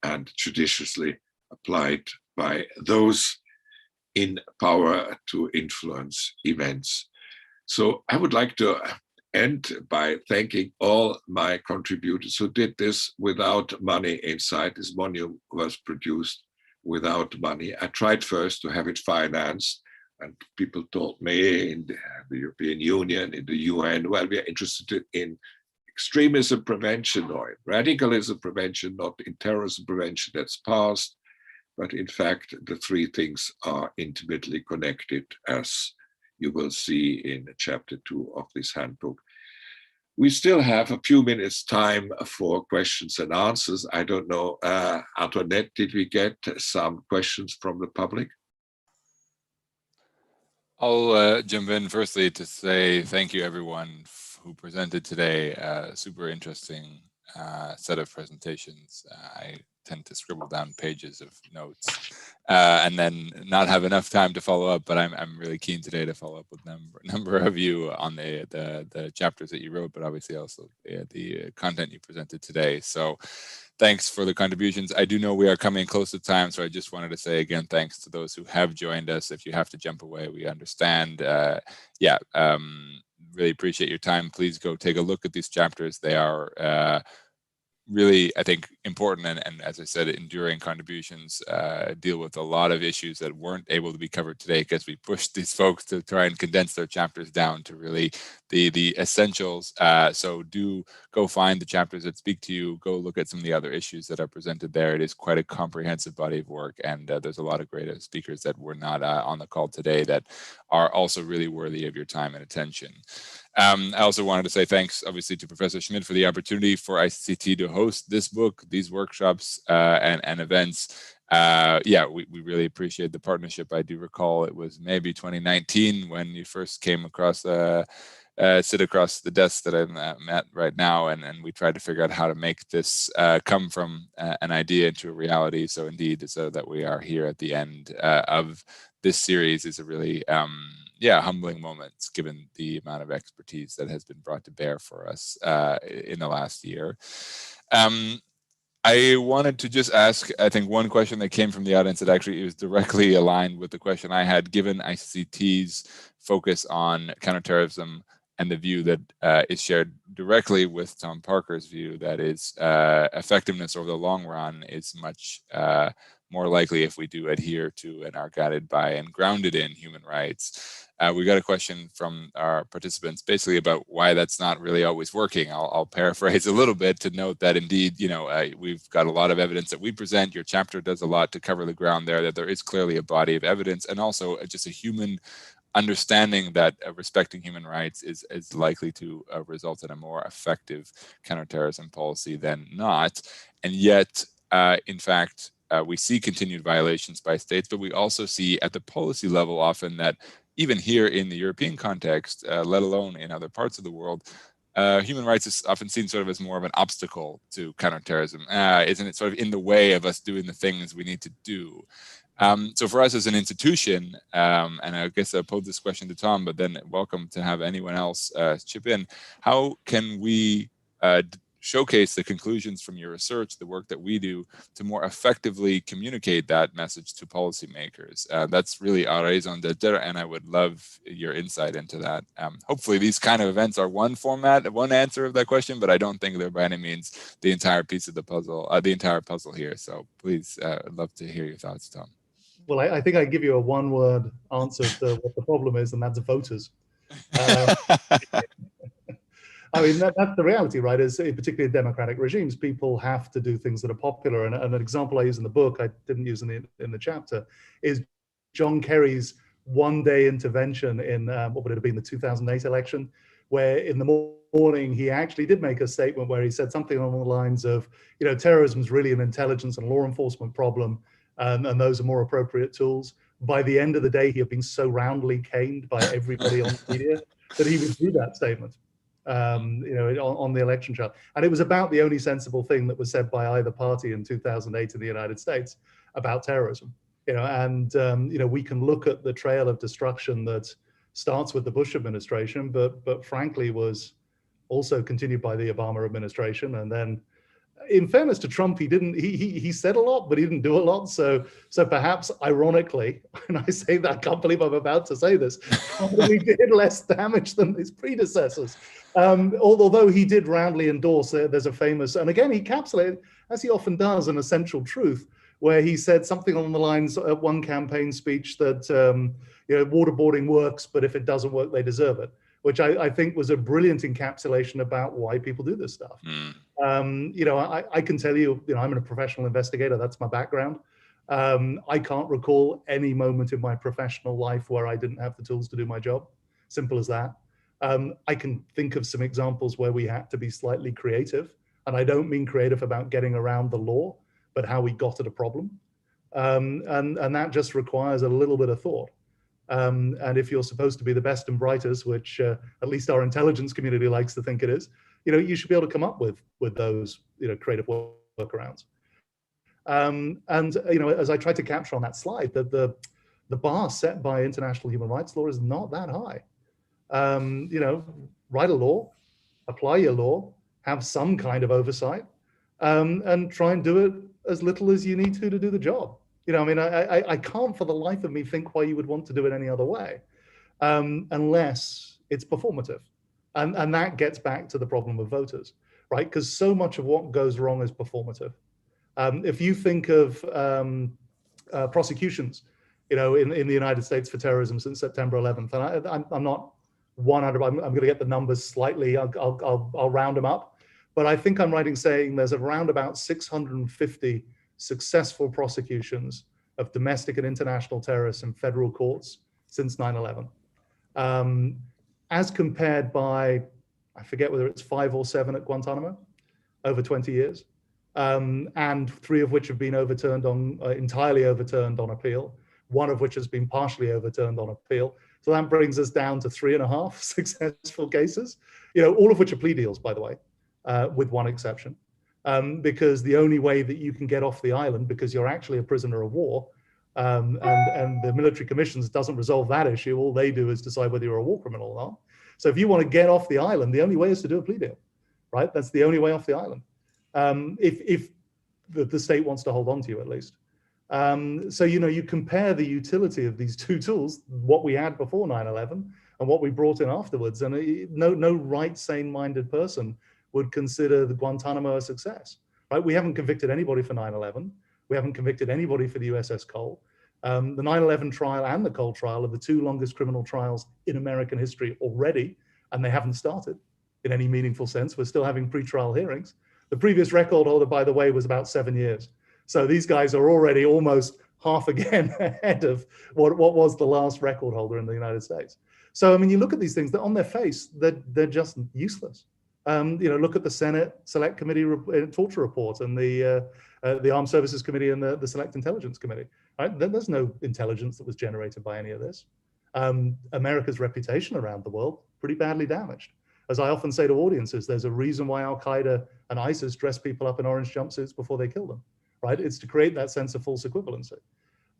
and judiciously applied by those in power to influence events. So I would like to end by thanking all my contributors who did this without money inside. This volume was produced without money. I tried first to have it financed, and people told me in the European Union, in the UN, well, we are interested in extremism prevention or in radicalism prevention, not in terrorism prevention. That's past. But in fact, the three things are intimately connected, as you will see in chapter 2 of this handbook. We still have a few minutes time for questions and answers. I don't know, Antoinette, did we get some questions from the public? I'll jump in firstly to say thank you everyone who presented today. Super interesting set of presentations. I tend to scribble down pages of notes and then not have enough time to follow up, but I'm really keen today to follow up with a number of you on the chapters that you wrote, but obviously also the content you presented today. So thanks for the contributions. I do know we are coming close to time, so I just wanted to say again, thanks to those who have joined us. If you have to jump away, we understand. Really appreciate your time. Please go take a look at these chapters. They are really, I think, important and as I said, enduring contributions, deal with a lot of issues that weren't able to be covered today because we pushed these folks to try and condense their chapters down to really the essentials. So do go find the chapters that speak to you, go look at some of the other issues that are presented there. It is quite a comprehensive body of work, and there's a lot of great speakers that were not on the call today that are also really worthy of your time and attention. I also wanted to say thanks, obviously, to Professor Schmid for the opportunity for ICCT to host this book, these workshops, and events. We really appreciate the partnership. I do recall it was maybe 2019 when you first came across sit across the desk that I'm at right now, and we tried to figure out how to make this come from an idea into a reality. So indeed, so that we are here at the end of this series is a really humbling moment, given the amount of expertise that has been brought to bear for us in the last year. I wanted to just ask, I think, one question that came from the audience that actually is directly aligned with the question I had, given ICCT's focus on counterterrorism and the view that is shared directly with Tom Parker's view, that is effectiveness over the long run is much more likely if we do adhere to and are guided by and grounded in human rights. We got a question from our participants basically about why that's not really always working. I'll paraphrase a little bit to note that indeed, we've got a lot of evidence that we present. Your chapter does a lot to cover the ground there, that there is clearly a body of evidence and also just a human understanding that respecting human rights is likely to result in a more effective counterterrorism policy than not. And yet, in fact, we see continued violations by states, but we also see at the policy level often that even here in the European context, let alone in other parts of the world, human rights is often seen sort of as more of an obstacle to counterterrorism. Isn't it sort of in the way of us doing the things we need to do? So for us as an institution, and I guess I'll pose this question to Tom, but then welcome to have anyone else chip in. How can we showcase the conclusions from your research, the work that we do, to more effectively communicate that message to policymakers? That's really our raison d'etre, and I would love your insight into that. Hopefully these kind of events are one format, one answer of that question, but I don't think they're by any means the entire piece of the puzzle, the entire puzzle here. So please, I'd love to hear your thoughts, Tom. Well, I think I give you a one-word answer to what the problem is, and that's voters. I mean, that's the reality, right? Is particularly in democratic regimes, people have to do things that are popular. And an example I use in the book, I didn't use in the chapter, is John Kerry's one-day intervention in, what would it have been, the 2008 election, where in the morning he actually did make a statement where he said something along the lines of, terrorism is really an intelligence and law enforcement problem, and those are more appropriate tools. By the end of the day, he had been so roundly caned by everybody on the media that he withdrew that statement. On the election chart. And it was about the only sensible thing that was said by either party in 2008 in the United States about terrorism. We can look at the trail of destruction that starts with the Bush administration, but frankly was also continued by the Obama administration. And then, in fairness to Trump, he said a lot, but he didn't do a lot. So perhaps ironically, and I say that, I can't believe I'm about to say this, probably did less damage than his predecessors. Although he did roundly endorse it, there's a famous, and again, he encapsulated, as he often does, an essential truth, where he said something along the lines of one campaign speech that, waterboarding works, but if it doesn't work, they deserve it, which I think was a brilliant encapsulation about why people do this stuff. I can tell you, I'm a professional investigator. That's my background. I can't recall any moment in my professional life where I didn't have the tools to do my job. Simple as that. I can think of some examples where we had to be slightly creative. And I don't mean creative about getting around the law, but how we got at a problem. And that just requires a little bit of thought. And if you're supposed to be the best and brightest, which at least our intelligence community likes to think it is, you should be able to come up with those, creative workarounds. As I tried to capture on that slide, that the bar set by international human rights law is not that high. Write a law, apply your law, have some kind of oversight, and try and do it as little as you need to do the job. I can't for the life of me think why you would want to do it any other way, unless it's performative. And that gets back to the problem of voters, right? Because so much of what goes wrong is performative. If you think of prosecutions, in the United States for terrorism since September 11th, and I'm not 100, I'm going to get the numbers slightly, I'll round them up, but I think I'm right in saying there's around about 650 successful prosecutions of domestic and international terrorists in federal courts since 9/11. As compared by, I forget whether it's 5 or 7 at Guantanamo over 20 years, and 3 of which have been overturned entirely overturned on appeal, 1 of which has been partially overturned on appeal. So that brings us down to 3.5 successful cases, all of which are plea deals, by the way, with 1 exception, because the only way that you can get off the island, because you're actually a prisoner of war, and the military commissions doesn't resolve that issue. All they do is decide whether you're a war criminal or not. So if you want to get off the island, the only way is to do a plea deal, right? That's the only way off the island. If the state wants to hold on to you, at least. So, you compare the utility of these 2 tools, what we had before 9/11 and what we brought in afterwards. And no right, sane-minded person would consider the Guantanamo a success, right? We haven't convicted anybody for 9/11. We haven't convicted anybody for the USS Cole. The 9/11 trial and the Cole trial are the two longest criminal trials in American history already, and they haven't started in any meaningful sense. We're still having pre-trial hearings. The previous record holder, by the way, was about 7 years. So these guys are already almost half again ahead of what was the last record holder in the United States. So, I mean, you look at these things, that on their face, they're just useless. Look at the Senate Select Committee torture report and the Armed Services Committee and the Select Intelligence Committee. Right? There's no intelligence that was generated by any of this. America's reputation around the world pretty badly damaged. As I often say to audiences, there's a reason why Al-Qaeda and ISIS dress people up in orange jumpsuits before they kill them, right? It's to create that sense of false equivalency.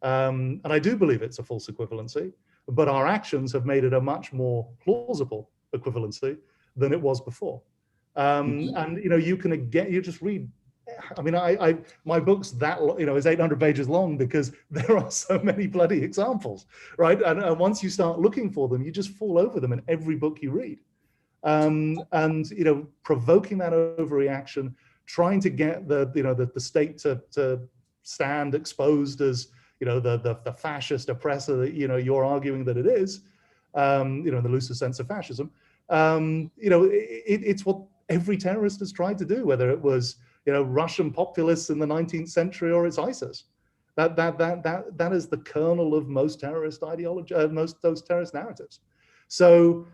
And I do believe it's a false equivalency, but our actions have made it a much more plausible equivalency than it was before. And you just read. I mean, my book's is 800 pages long because there are so many bloody examples, right? And once you start looking for them, you just fall over them in every book you read. Provoking that overreaction, trying to get the state to stand exposed as the fascist oppressor that you're arguing that it is, in the loosest sense of fascism. It's what every terrorist has tried to do, whether it was Russian populists in the 19th century or it's ISIS. That is the kernel of most terrorist ideology, most those terrorist narratives. So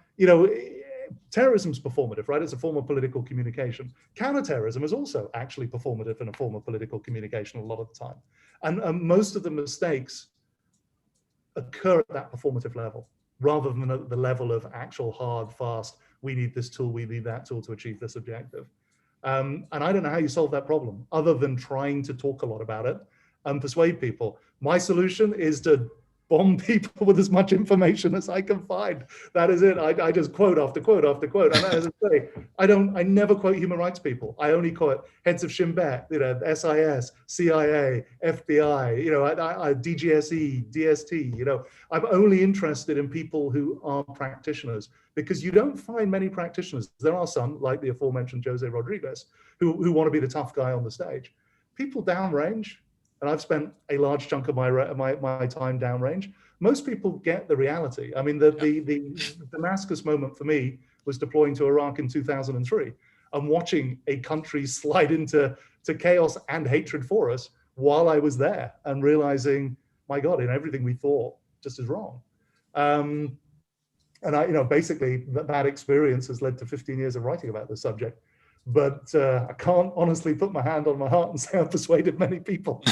terrorism is performative, right? It's a form of political communication. Counter-terrorism is also actually performative and a form of political communication a lot of the time. And most of the mistakes occur at that performative level, rather than at the level of actual hard, fast, we need this tool, we need that tool to achieve this objective. And I don't know how you solve that problem, other than trying to talk a lot about it and persuade people. My solution is to bomb people with as much information as I can find. That is it. I just quote after quote after quote. And as I say, I never quote human rights people. I only quote heads of Shin Bet, SIS, CIA, FBI, DGSE, DST. I'm only interested in people who are practitioners, because you don't find many practitioners. There are some, like the aforementioned Jose Rodriguez, who want to be the tough guy on the stage. People downrange, and I've spent a large chunk of my time downrange. Most people get the reality. I mean, the Damascus moment for me was deploying to Iraq in 2003 and watching a country slide into chaos and hatred for us while I was there, and realizing, my God, everything we thought just is wrong. And basically that experience has led to 15 years of writing about this subject. But I can't honestly put my hand on my heart and say I've persuaded many people.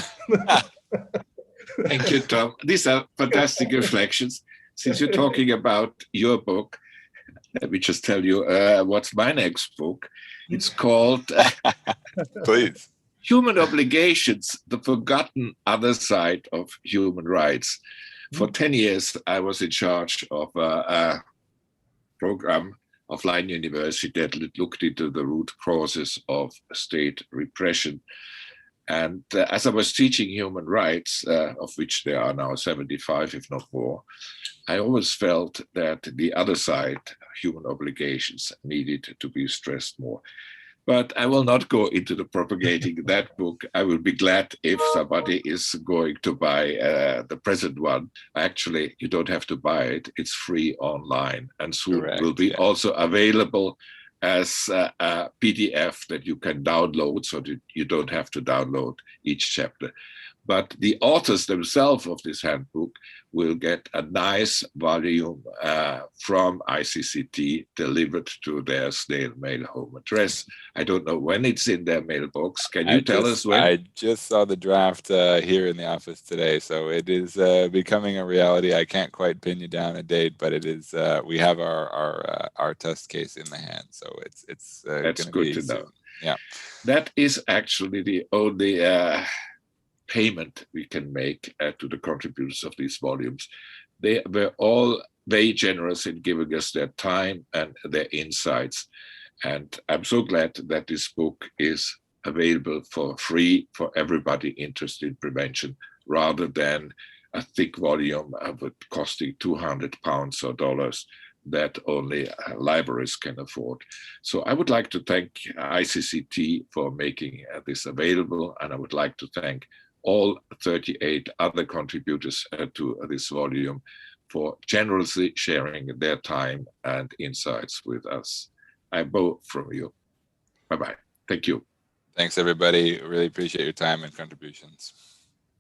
Thank you, Tom. These are fantastic reflections. Since you're talking about your book, let me just tell you what's my next book. It's called Please. Human Obligations, the Forgotten Other Side of Human Rights. For 10 years, I was in charge of a program of Leiden University that looked into the root causes of state repression. And as I was teaching human rights, of which there are now 75, if not more, I always felt that the other side, human obligations, needed to be stressed more. But I will not go into the propagating that book. I will be glad if somebody is going to buy the present one. Actually, you don't have to buy it. It's free online, and soon will be also available as a PDF that you can download, so that you don't have to download each chapter. But the authors themselves of this handbook will get a nice volume from ICCT delivered to their snail mail home address. I don't know when it's in their mailbox. Can you tell us when? I just saw the draft here in the office today, so it is becoming a reality. I can't quite pin you down a date, but it is. We have our test case in the hand, so it's. That's good to know. Yeah, that is actually the only payment we can make to the contributors of these volumes. They were all very generous in giving us their time and their insights. And I'm so glad that this book is available for free for everybody interested in prevention, rather than a thick volume of it costing £200 or dollars that only libraries can afford. So I would like to thank ICCT for making this available, and I would like to thank all 38 other contributors to this volume for generously sharing their time and insights with us. I bow from you. Bye-bye. Thank you. Thanks, everybody. Really appreciate your time and contributions.